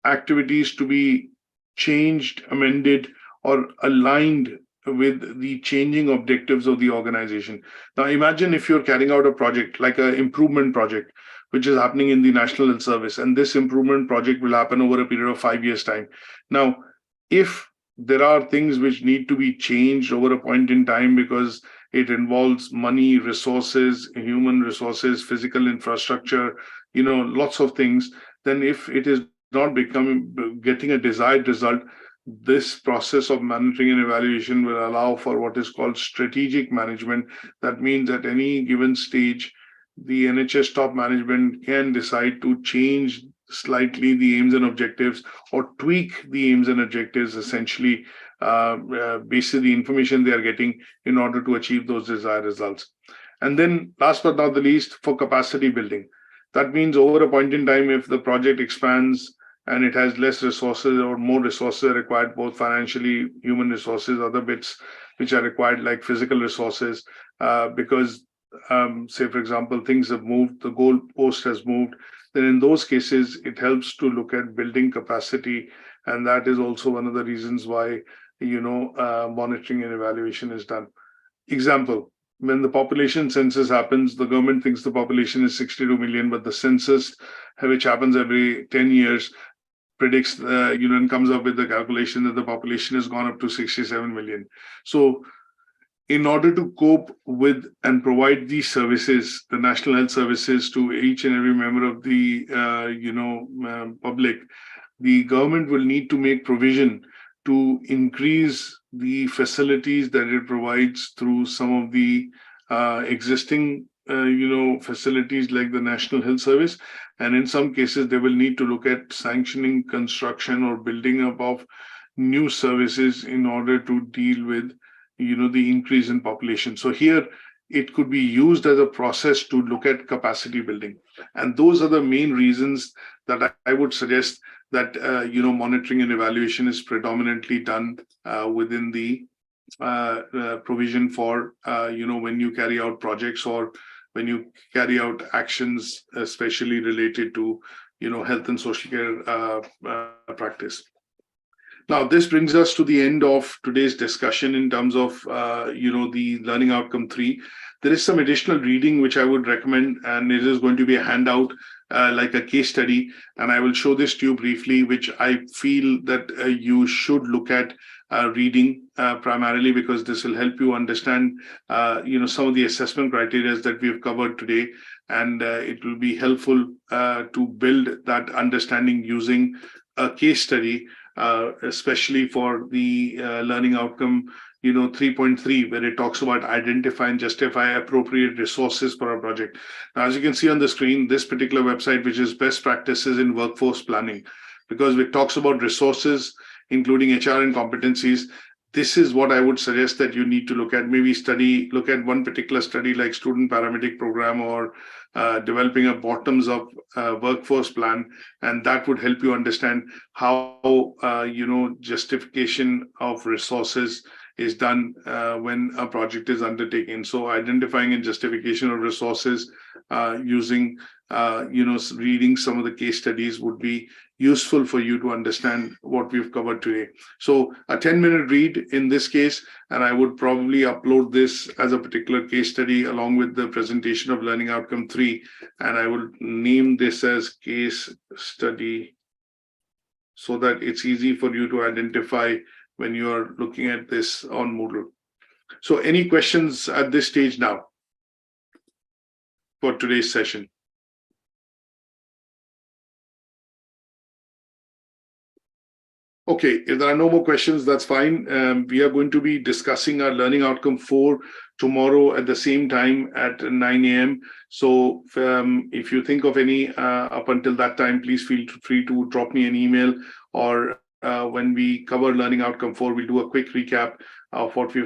activities to be changed, amended, or aligned with the changing objectives of the organization. Now, imagine if you're carrying out a project like an improvement project, which is happening in the National Health Service, and this improvement project will happen over a period of 5 years' time. Now, if there are things which need to be changed over a point in time because it involves money, resources, human resources, physical infrastructure, lots of things, then if it is not getting a desired result, this process of monitoring and evaluation will allow for what is called strategic management. That means at any given stage, the NHS top management can decide to change slightly the aims and objectives or tweak the aims and objectives, essentially based on the information they are getting in order to achieve those desired results. And then last but not the least, for capacity building. That means over a point in time, if the project expands and it has less resources or more resources required, both financially, human resources, other bits which are required like physical resources, because say, for example, things have moved, the goal post has moved, then in those cases, it helps to look at building capacity. And that is also one of the reasons why, monitoring and evaluation is done. Example, when the population census happens, the government thinks the population is 62 million, but the census, which happens every 10 years, predicts, and comes up with the calculation that the population has gone up to 67 million. So in order to cope with and provide these services, the national health services to each and every member of the, public, the government will need to make provision to increase the facilities that it provides through some of the existing, facilities like the National Health Service. And in some cases, they will need to look at sanctioning construction or building up of new services in order to deal with, the increase in population. So here, it could be used as a process to look at capacity building. And those are the main reasons that I would suggest that, monitoring and evaluation is predominantly done within the provision for, when you carry out projects or when you carry out actions, especially related to, health and social care practice. Now, this brings us to the end of today's discussion in terms of, the Learning Outcome 3. There is some additional reading which I would recommend, and it is going to be a handout, like a case study. And I will show this to you briefly, which I feel that you should look at reading primarily, because this will help you understand, some of the assessment criteria that we've covered today. And it will be helpful to build that understanding using a case study, especially for the learning outcome 3.3, where it talks about identify and justify appropriate resources for a project. Now, as you can see on the screen, this particular website, which is best practices in workforce planning, because it talks about resources, including HR and competencies. This is what I would suggest that you need to look at. Maybe look at one particular study like student paramedic program, or developing a bottoms-up workforce plan, and that would help you understand how justification of resources is done when a project is undertaken. So identifying and justification of resources using reading some of the case studies would be useful for you to understand what we've covered today. So a 10-minute read in this case, and I would probably upload this as a particular case study along with the presentation of Learning Outcome 3, and I will name this as case study so that it's easy for you to identify when you are looking at this on Moodle. So any questions at this stage now for today's session? Okay, if there are no more questions, that's fine. We are going to be discussing our learning outcome 4 tomorrow at the same time at 9 a.m. So if you think of any up until that time, please feel free to drop me an email, or when we cover learning outcome 4, we'll do a quick recap of what we've